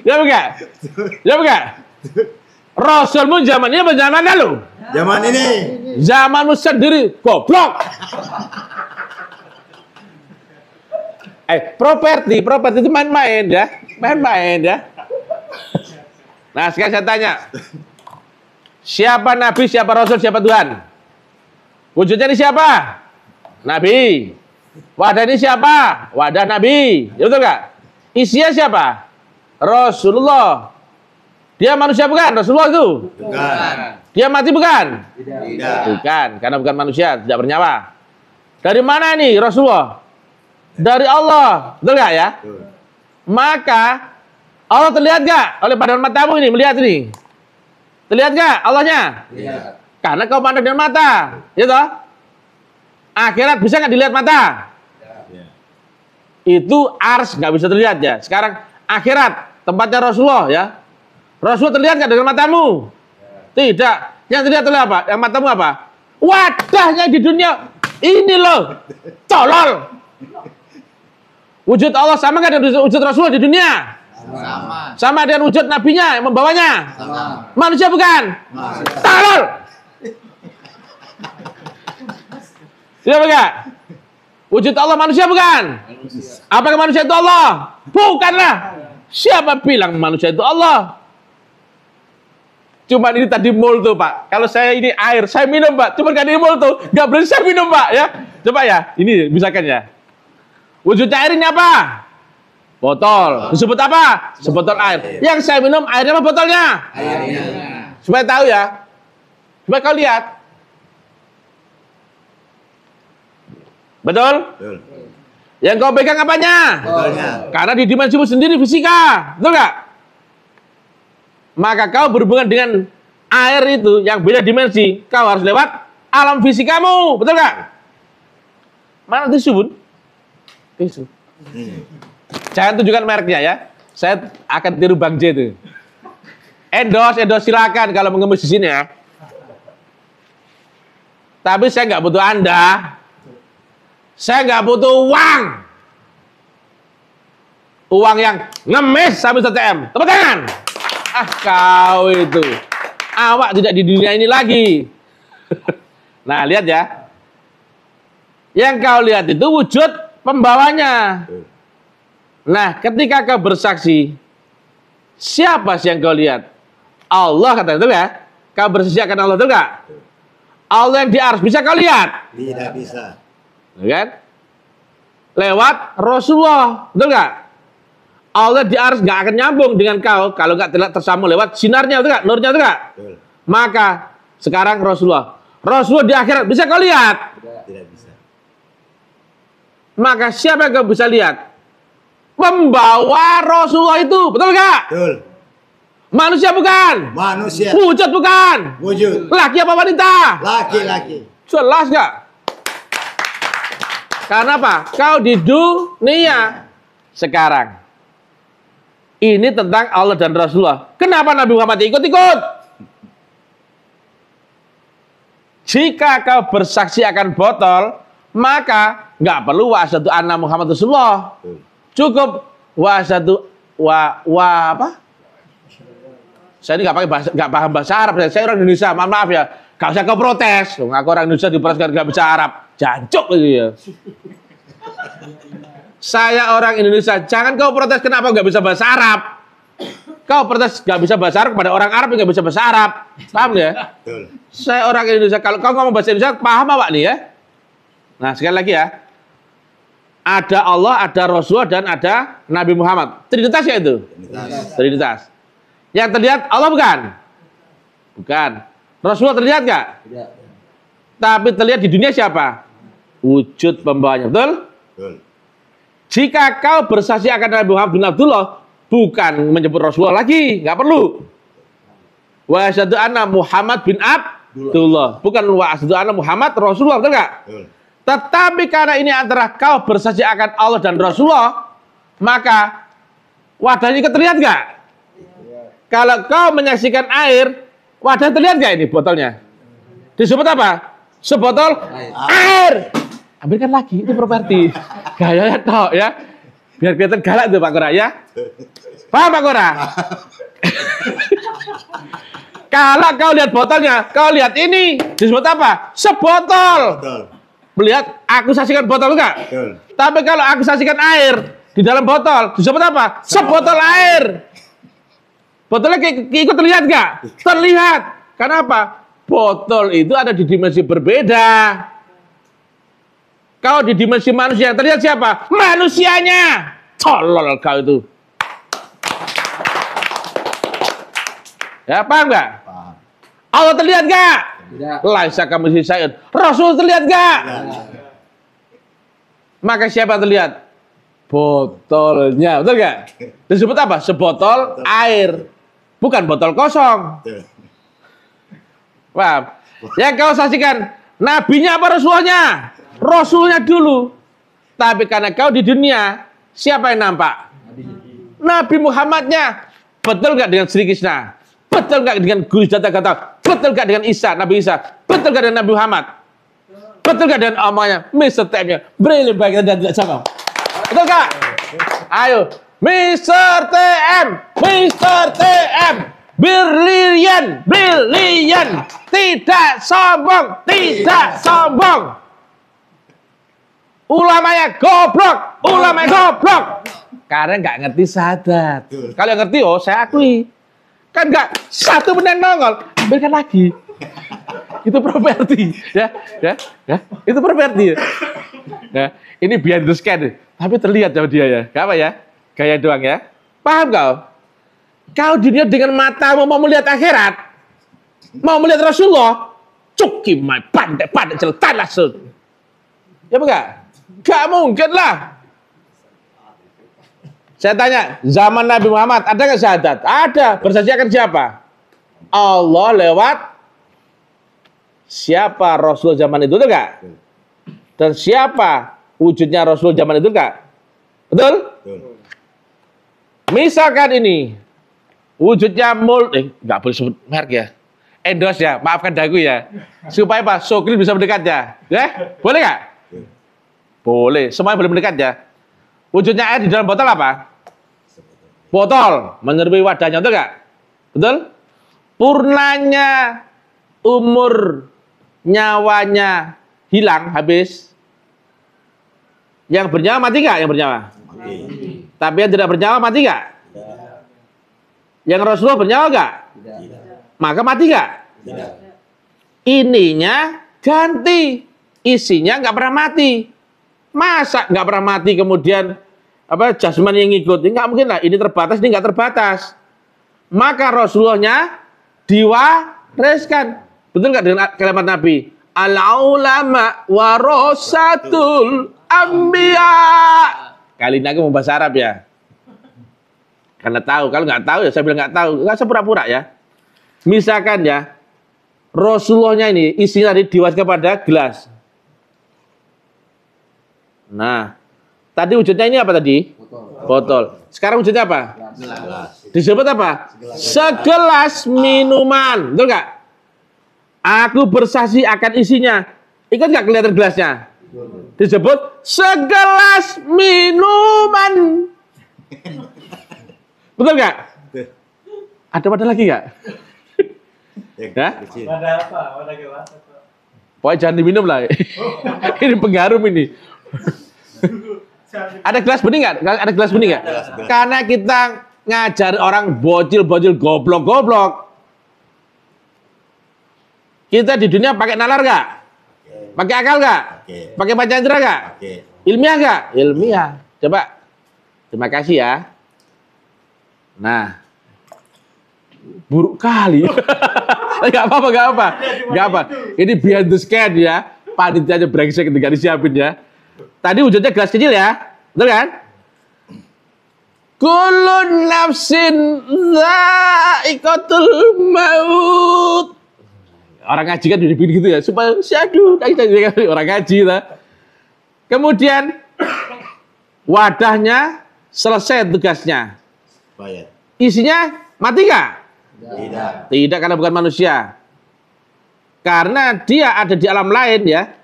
Ya bukan? Ya bukan? Rasulmu zaman ini apa zaman lalu? Zaman ini. Zamanmu sendiri goblok. Properti itu main-main ya, main-main ya. Nah sekarang saya tanya, siapa Nabi, siapa Rasul, siapa Tuhan? Wujudnya ini siapa? Nabi. Wadah ini siapa? Wadah Nabi. Ya betul nggak? Isinya siapa? Rasulullah. Dia manusia bukan? Rasulullah itu? Bukan. Dia mati bukan? Tidak. Bukan, karena bukan manusia, tidak bernyawa. Dari mana ini Rasulullah? Dari Allah. Betul nggak ya? Betul. Maka Allah terlihat nggak oleh pandangan matamu ini? Melihat ini. Terlihat nggak Allahnya? Lihat. Karena kau pandang dengan mata. Ya toh? Akhirat bisa nggak dilihat mata? Ya. Itu ars nggak bisa terlihat ya. Sekarang akhirat tempatnya Rasulullah ya. Rasulullah terlihat nggak dengan matamu? Tidak. Yang terlihat oleh apa? Yang matamu apa? Wadahnya di dunia ini loh. Tolol. Wujud Allah sama nggak dengan wujud Rasulullah di dunia? Sama. Sama dengan wujud nabinya yang membawanya? Sama. Manusia bukan? Manusia. Tolol. Iya bukan? Wujud Allah manusia bukan? Apakah manusia itu Allah? Bukanlah. Siapa bilang manusia itu Allah? Cuman ini tadi molto Pak. Kalau saya ini air, saya minum Pak. Cuman kan ini molto, nggak boleh saya minum Pak ya. Coba ya, ini misalkan ya. Wujudnya air ini apa? Botol. Disebut apa? Sebotol air. Yang saya minum airnya apa botolnya? Airnya. Supaya tahu ya. Supaya kau lihat. Betul? Betul. Yang kau pegang apanya? Botolnya. Karena di dimensimu sendiri fisika. Betul nggak? Maka kau berhubungan dengan air itu yang beda dimensi. Kau harus lewat alam fisikamu. Betul nggak? Mana tisu, Bun? Tisu. Jangan tunjukkan mereknya ya. Saya akan tiru Bang J itu. Endorse silakan kalau mengemis di sini ya. Tapi saya nggak butuh Anda. Saya nggak butuh uang. Uang yang ngemis sampai 1 M. Tepuk tangan. Ah kau itu. Awak tidak di dunia ini lagi. Nah lihat ya. Yang kau lihat itu wujud pembawanya. Nah ketika kau bersaksi, siapa sih yang kau lihat? Allah katanya, betul ya? Kau bersaksi akan Allah, betul nggak? Allah yang di ars bisa kau lihat? Tidak bisa. kan? Lewat Rasulullah, betul nggak? Allah di arsy nggak akan nyambung dengan kau kalau nggak tersambung lewat sinarnya, betul nggak? Nurnya, betul nggak? Maka sekarang Rasulullah di akhirat bisa kau lihat? Tidak bisa. Maka siapa yang kau bisa lihat? Membawa Rasulullah itu, betul nggak? Betul. Manusia bukan? Manusia. Wujud bukan? Wujud. Laki apa wanita? Laki-laki. Jelas nggak? Karena apa? Kau di dunia sekarang. Ini tentang Allah dan Rasulullah. Kenapa Nabi Muhammad ikut-ikut? Jika kau bersaksi akan botol, maka nggak perlu wa asyhadu anna Muhammad Rasulullah. Cukup wa asyhadu apa? Saya ini nggak paham bahasa Arab. Saya orang Indonesia, maaf ya. Gak usah kau protes. Aku orang Indonesia diprotes nggak bisa Arab. Jancuk gitu ya. Saya orang Indonesia, jangan kau protes kenapa nggak bisa bahasa Arab. Kau protes nggak bisa bahasa Arab kepada orang Arab yang nggak bisa bahasa Arab, paham ya? Betul. Saya orang Indonesia, kalau kau ngomong bahasa Indonesia, paham apa nih ya? Nah sekali lagi ya, ada Allah, ada Rasulullah, dan ada Nabi Muhammad. Trinitas ya itu? Trinitas. Yang terlihat Allah bukan? Bukan. Rasulullah terlihat nggak? Tidak. Tapi terlihat di dunia siapa? Wujud pembawanya, betul? Betul. Jika kau bersaksi akan Nabi Muhammad bin Abdullah, bukan menyebut Rasulullah lagi, nggak perlu. Wa asyhadu anna Muhammad bin Abdullah, bukan wa asyhadu anna Muhammad Rasulullah, betul nggak? Tetapi karena ini antara kau bersaksi akan Allah dan Rasulullah, maka wadahnya terlihat nggak? Kalau kau menyaksikan air, wadah terlihat nggak ini botolnya? Disebut apa? Sebotol air. Ambilkan lagi, itu properti. Gayanya tau ya. Biar kelihatan galak tuh Pak Kora ya. Paham Pak Kora? Kalau kau lihat botolnya, kau lihat ini. Disebut apa? Sebotol. Betul. Melihat, aku saksikan botol enggak? Betul. Tapi kalau aku saksikan air di dalam botol, disebut apa? Sebotol air. Botolnya ikut terlihat nggak? Terlihat. Kenapa? Botol itu ada di dimensi berbeda. Kau di dimensi manusia, terlihat siapa? Manusianya. Tolol kau itu. Ya, paham nggak? Paham. Allah terlihat nggak? Tidak. Laisa kamitslihi syai'un. Rasul terlihat nggak? Maka siapa yang terlihat? Botolnya, betul nggak? Disebut apa? Sebotol air, bukan botol kosong. Betul. Paham? Yang kau saksikan, nabinya apa Rasulnya? Rasulnya dulu. Tapi karena kau di dunia, siapa yang nampak? Nabi Muhammadnya. Betul nggak dengan Sri Krishna? Betul nggak dengan Guru Data Gata? Betul nggak dengan Isa, Nabi Isa? Betul nggak dengan Nabi Muhammad? Betul nggak dengan omanya? Mr. TM-nya. Brilliant baik dan tidak sama. Betul nggak? Ayo. Mr. TM. Mr. TM. Brilian. Brilian. Tidak sombong. Tidak sombong. Ulamanya goblok, ulamanya goblok. Karena nggak ngerti sadat. Kalau yang ngerti, oh saya akui. Kan nggak satu benar nongol, ambilkan lagi. Itu properti, ya. Itu properti. Ya. Ini behind the scan, tapi terlihat sama dia ya. Gak apa ya? Gaya doang ya. Paham kau? Kau dunia dengan matamu mau melihat akhirat, mau melihat Rasulullah, cuki my pandai celutan langsung. Ya enggak? Gak mungkin lah. Saya tanya, zaman Nabi Muhammad ada nggak syahadat? Ada. Bersaksi akan siapa? Allah lewat siapa Rasul zaman itu, enggak? Dan siapa wujudnya Rasul zaman itu, enggak? Betul? Betul. Misalkan ini wujudnya nggak boleh sebut merek ya. Endorse ya, maafkan dagu ya. Supaya Pak Sokri bisa mendekat ya. Ya? Boleh nggak? Boleh, semuanya boleh mendekat ya. Wujudnya air di dalam botol apa? Botol, menyerupai wadahnya, betul nggak? Betul? Purnanya umur nyawanya hilang, habis. Yang bernyawa mati nggak? Yang bernyawa? Mati. Tapi yang tidak bernyawa mati nggak? Yang Rasulullah bernyawa nggak? Maka mati nggak? Tidak. Ininya ganti, isinya nggak pernah mati. Masa nggak pernah mati kemudian apa jasmani yang ngikut? Nggak mungkin lah. Ini terbatas, ini nggak terbatas. Maka Rasulullahnya diwariskan. Betul nggak dengan kalimat Nabi? Al-ulama warasatul anbiya. Kali ini aku mau bahasa Arab ya. Karena tahu, kalau nggak tahu ya saya bilang nggak tahu. Nggak sepura-pura ya. Misalkan ya, Rasulullahnya ini isinya tadi diwariskan pada gelas. Nah, tadi wujudnya ini apa tadi? Botol. Sekarang wujudnya apa? Gelas. Disebut apa? Segelas minuman. Betul nggak? Aku bersaksi akan isinya. Ikut nggak kelihatan gelasnya? Disebut segelas minuman. Betul nggak? Ada lagi nggak? Ya? Ada apa? Ada gelas apa? Pokoknya jangan diminum lah. Ini pengharum ini. Ada gelas bening nggak? Ada gelas bening nggak? Karena kita ngajar orang bocil-bocil goblok-goblok. Kita di dunia pakai nalar nggak? Pakai akal nggak? Pakai panca indera nggak? Ilmiah nggak? Ilmiah. Coba. Terima kasih ya. Nah, buruk kali. Nggak apa. Ini behind the scan ya. Panitianya brengsek ketika disiapin ya. Tadi wujudnya gelas kecil ya, betul kan? Kullu nafsin dha'iqatul maut. Orang ngaji kan dibikin gitu ya, supaya syadu orang ngaji lah. Kemudian wadahnya selesai tugasnya. Isinya mati nggak? Tidak, karena bukan manusia. Karena dia ada di alam lain ya.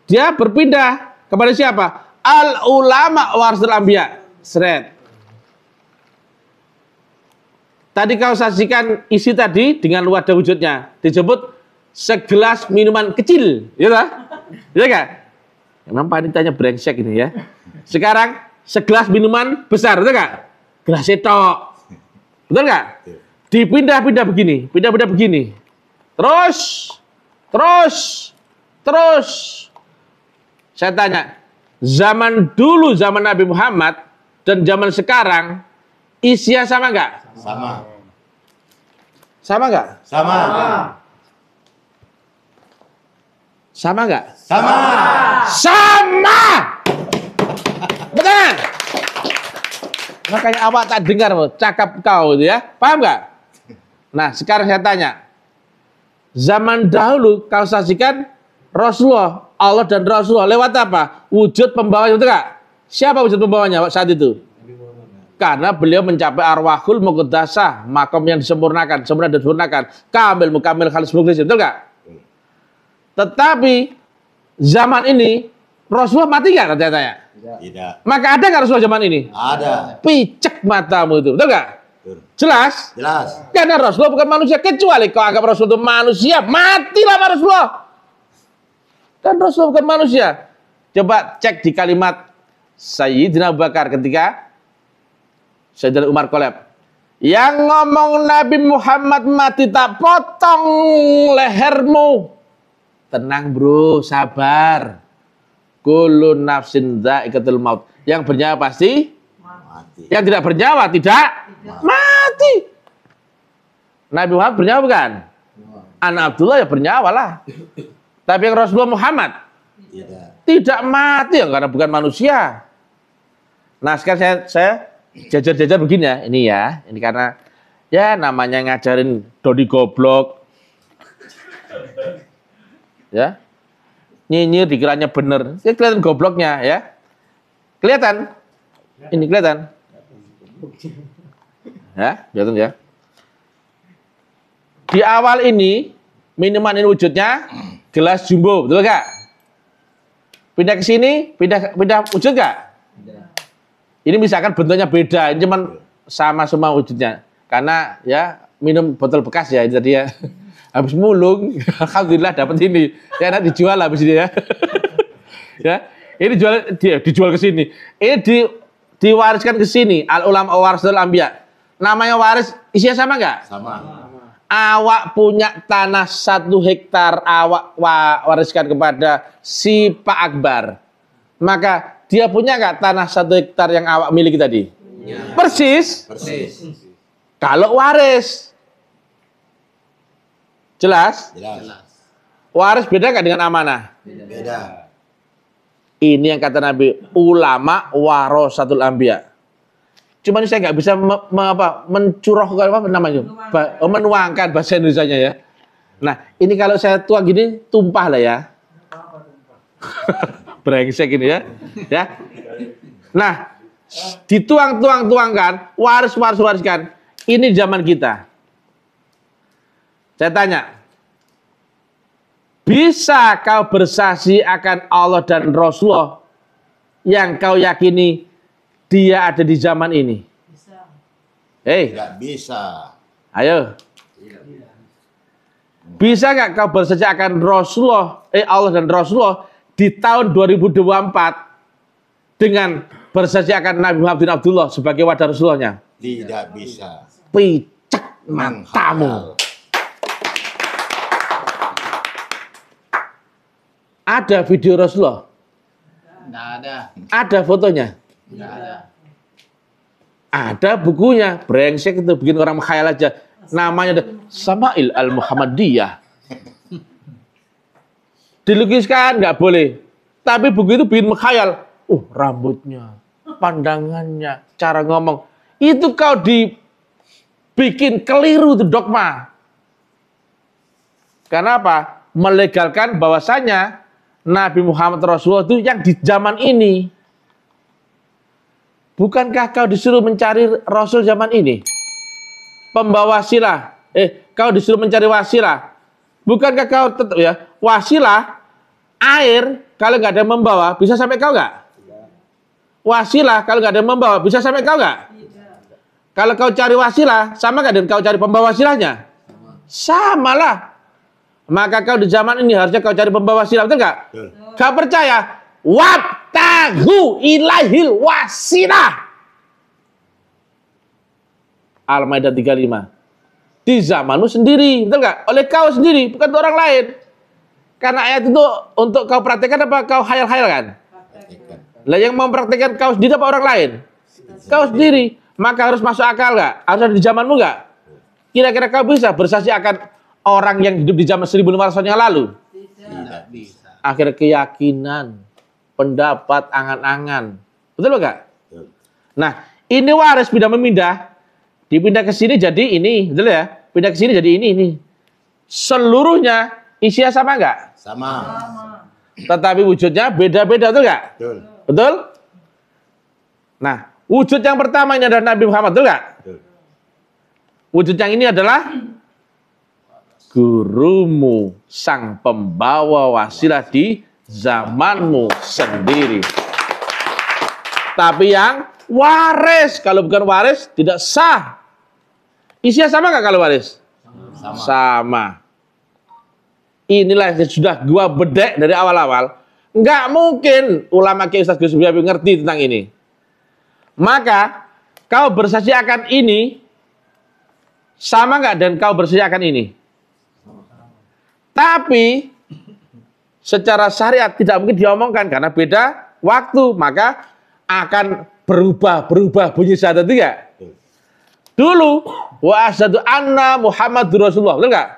Dia berpindah kepada siapa? Al ulama warasatul anbiya. Seret. Tadi kau saksikan isi tadi dengan wadah wujudnya. Disebut segelas minuman kecil. Ya tak? Ya kan? Memang panitanya brengsek ini ya. Sekarang segelas minuman besar. Betul nggak? Gelas tok. Betul nggak? Dipindah-pindah begini. Pindah-pindah begini. Terus. Saya tanya, zaman dulu, zaman Nabi Muhammad, dan zaman sekarang, isinya sama nggak? Sama. Sama nggak? Sama. Sama nggak? Sama. Sama! Betul? Makanya awak tak dengar, cakap kau itu ya. Paham nggak? Nah, sekarang saya tanya. Zaman dahulu kau saksikan Rasulullah, Allah dan Rasulullah lewat apa? Wujud pembawanya, betul nggak? Siapa wujud pembawanya saat itu? Karena beliau mencapai arwahul muqaddasah, makom yang disempurnakan, sempurna dan disempurnakan, kamil mukamil khalis muklis, betul nggak? Tetapi zaman ini Rasulullah mati nggak? Katanya. Tidak. Maka ada nggak Rasulullah zaman ini? Ada. Picek matamu itu, betul nggak? Jelas? Jelas. Karena Rasulullah bukan manusia, kecuali kau anggap Rasulullah itu manusia, matilah sama Rasulullah. Dan Rasulullah bukan manusia. Coba cek di kalimat Sayyidina Abu Bakar ketika Sayyidina Umar kolab. Yang ngomong Nabi Muhammad mati tak potong lehermu. Tenang bro, sabar. Kullu nafsin dha'iqatul maut. Yang bernyawa pasti Mati. yang tidak bernyawa tidak mati. Nabi Muhammad bernyawa bukan? Anak Abdullah ya bernyawa lah. Tapi yang Rasulullah Muhammad tidak mati ya, karena bukan manusia. Nah sekarang saya jajar-jajar begini ya. Ini ya. Ini karena ya namanya ngajarin Dodi goblok. Ya. Nyinyir dikiranya bener. Ya, kelihatan gobloknya ya. Kelihatan. Ini kelihatan. Ya, kelihatan ya. Di awal ini minuman ini wujudnya gelas jumbo, betul gak? Pindah ke sini, pindah wujud gak? Ini misalkan bentuknya beda, ini cuman sama semua wujudnya. Karena ya minum botol bekas ya ini tadi ya. Habis mulung, alhamdulillah dapat ini. Ya nanti dijual habis ini ya. Ya, ini dijual ke sini. Ini diwariskan ke sini. Al ulama warasatul anbiya. Namanya waris, isinya sama nggak? Sama. Awak punya tanah 1 hektar, awak wariskan kepada si Pak Akbar. Maka dia punya nggak tanah 1 hektar yang awak miliki tadi? Persis. Persis. Kalau waris. Jelas? Jelas. Waris beda nggak dengan amanah? Beda. Ini yang kata Nabi, ulama warasatul anbiya. Cuman saya nggak bisa mencurahkan apa namanya? Menuangkan bahasa Indonesianya ya. Nah, ini kalau saya tuang gini tumpah lah ya. Brengsek ini ya. Ya. Nah, dituang-tuangkan, wariskan. Ini zaman kita. Saya tanya, bisa kau bersaksi akan Allah dan Rasulullah yang kau yakini dia ada di zaman ini? Bisa. Hei, Tidak bisa. ayo. Bisa nggak kau bersaksi akan Allah dan Rasulullah di tahun 2024 dengan bersaksi akan Nabi Muhammad bin Abdullah sebagai wadah Rasulullahnya? Tidak bisa. Picek matamu. Ada video Rasulullah? Nggak ada. Ada fotonya? Nggak ada. Ada bukunya. Brengsek itu bikin orang menghayal aja. Namanya ada Sama'il Al-Muhammadiyah. Dilukiskan nggak boleh. Tapi buku itu bikin menghayal. Rambutnya, pandangannya, cara ngomong. Itu kau dibikin keliru itu dogma. Kenapa? Melegalkan bahwasanya Nabi Muhammad Rasulullah itu yang di zaman ini. Bukankah kau disuruh mencari Rasul zaman ini? Pembawa wasilah. Kau disuruh mencari wasilah. Bukankah kau tetap ya? Wasilah, air, kalau nggak ada yang membawa, bisa sampai kau nggak? Wasilah, kalau nggak ada yang membawa, bisa sampai kau nggak? Kalau kau cari wasilah, sama nggak dengan kau cari pembawa wasilahnya? Sama lah. Maka kau di zaman ini harusnya kau cari pembawa wasilah, betul nggak? Kau percaya? Wabtahu ilahil wasilah. Al-Maidah 35. Di zamanmu sendiri, betul nggak? Oleh kau sendiri, bukan orang lain. Karena ayat itu untuk kau praktekkan apa kau hayal-hayalkan? Lah yang mempraktekkan kau sendiri apa orang lain? Kau sendiri. Maka harus masuk akal nggak? Harus ada di zamanmu nggak? Kira-kira kau bisa bersaksi akan orang yang hidup di zaman 1500 tahun yang lalu? Tidak bisa. Akhir keyakinan, pendapat, angan-angan. Betul nggak? Betul. Nah, ini waris pindah memindah. Dipindah ke sini jadi ini, betul ya? Pindah ke sini jadi ini. Seluruhnya isinya sama nggak? Sama. Tetapi wujudnya beda-beda, betul nggak? Betul. Betul? Nah, wujud yang pertama ini adalah Nabi Muhammad, betul nggak? Betul. Wujud yang ini adalah gurumu, sang pembawa wasilah di zamanmu sendiri. Tapi yang waris, kalau bukan waris tidak sah. Isinya sama nggak kalau waris? Sama. Inilah yang sudah gua bedek dari awal-awal. Nggak mungkin ulama kayak Ustaz Gus Biabi ngerti tentang ini. Maka kau bersaksi akan ini sama nggak dan kau bersaksi akan ini? Tapi secara syariat tidak mungkin diomongkan karena beda waktu, maka akan berubah bunyi syahadat itu enggak? Dulu wa asyhadu anna Muhammadur Rasulullah, betul enggak?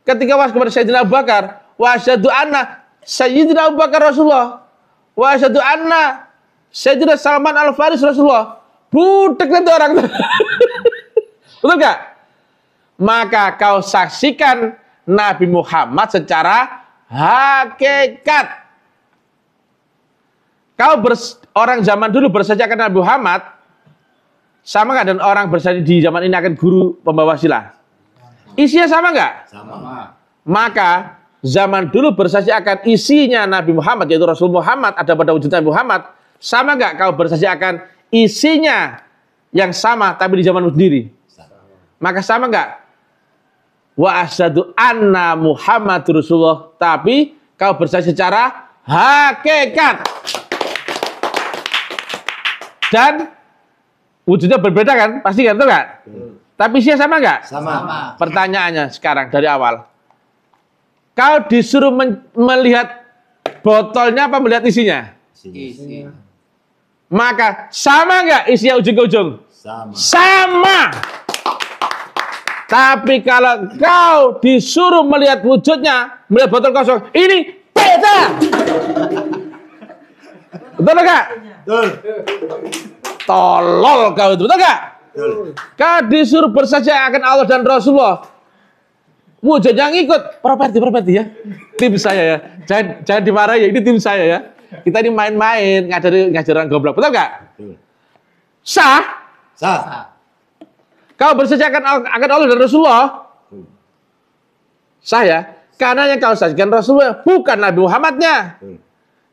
Ketika was kepada Sayyidina Abu Bakar, wa asyhadu anna Sayyidina Abu Bakar Rasulullah, wa asyhadu anna Sayyidina Salman Al-Faris Rasulullah. Budek nanti orang. Betul enggak? Maka kau saksikan Nabi Muhammad secara hakikat. Kau orang zaman dulu bersaksi akan Nabi Muhammad, sama nggak dengan orang bersaksi di zaman ini akan guru pembawa wasilah? Isinya sama nggak? Sama. Maka zaman dulu bersaksi akan isinya Nabi Muhammad, yaitu Rasul Muhammad, ada pada wujud Nabi Muhammad. Sama nggak kau bersaksi akan isinya yang sama, tapi di zamanmu sendiri? Maka sama nggak? Wa asyhadu anna Muhammadur Rasulullah, tapi kau bersaksi secara hakikat. Dan wujudnya berbeda kan? Pasti kan, betul nggak? Tapi isinya sama nggak? Sama. Pertanyaannya sekarang dari awal. Kau disuruh melihat botolnya apa melihat isinya? Isi. Maka sama nggak isinya ujung ke ujung? Sama. Sama. Tapi kalau kau disuruh melihat wujudnya, melihat botol kosong, ini beda. Betul nggak? Betul. Tolol kau itu, betul nggak? Betul. Kau disuruh bersaksi akan Allah dan Rasulullah, wujudnya ngikut. Properti ya. Tim saya ya. Jangan dimarahi ya, ini tim saya ya. Kita ini main-main, ngajarin goblok, betul nggak? Betul. Sah. Sah. Kau bersaksi akan Allah dan Rasulullah, saya, karena yang kau saksikan Rasulullah bukan Nabi Muhammadnya.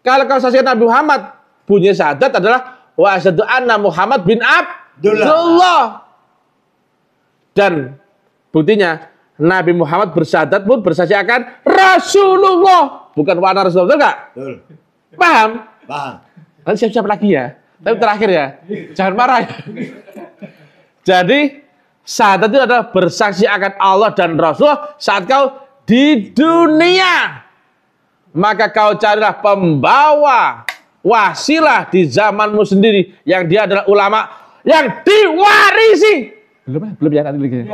Kalau kau saksikan Nabi Muhammad, bunyi syahadat adalah wa asyhadu anna Muhammad bin Abdullah. Dan buktinya Nabi Muhammad bersyahadat pun bersaksi akan Rasulullah, bukan wa ana Rasulullah, betul nggak? Betul. Paham? Paham. Nanti siap-siap lagi ya. Tapi terakhir ya, jangan marah ya. Jadi syahadat itu adalah bersaksi akan Allah dan Rasulullah saat kau di dunia. Maka kau carilah pembawa wasilah di zamanmu sendiri yang dia adalah ulama yang diwarisi. Belum ya nanti lagi.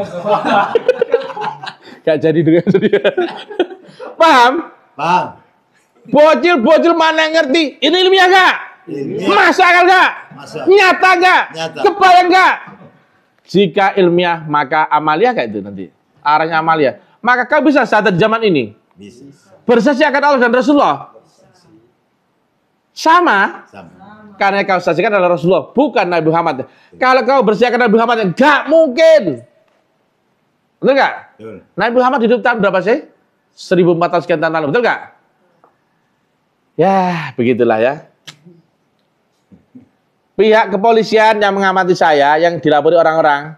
Gak jadi dengan dia. Paham? Paham. Bocil-bocil mana yang ngerti? Ini ilmiah gak? Ilmiah. Masuk akal gak? Masuk. Nyata gak? Nyata. Kebayang gak? Jika ilmiah maka amalia kayak itu nanti. Arahnya amalia. Maka kau bisa syahadat zaman ini. Bisa. Bersaksi akan Allah dan Rasulullah. Sama. Sama. Karena kau saksikan adalah Rasulullah, bukan Nabi Muhammad. Kalau kau bersaksi akan Nabi Muhammad, enggak mungkin. Betul nggak? Betul. Nabi Muhammad hidup tahun berapa sih? 1400 sekian tahun lalu, betul nggak? Ya, begitulah ya. Pihak kepolisian yang mengamati saya, yang dilapori orang-orang,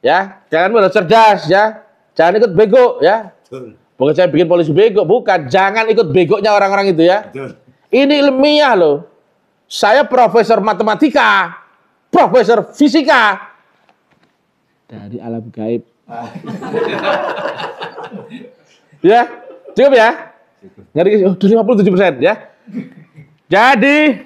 ya, jangan mudah cerdas, ya, jangan ikut bego, ya. Betul. Bukan saya bikin polisi bego, bukan. Jangan ikut begonya orang-orang itu, ya. Betul. Ini ilmiah loh. Saya profesor matematika, profesor fisika dari alam gaib. Ya, cukup ya. Ngeri, 57% ya. Jadi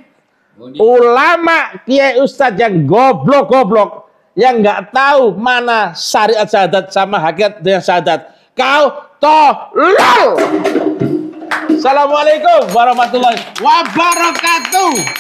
ulama, kiai, ustadz yang goblok-goblok, yang nggak tahu mana syariat syahadat sama hakikat dengan syahadat, kau tolol. Assalamualaikum warahmatullahi wabarakatuh.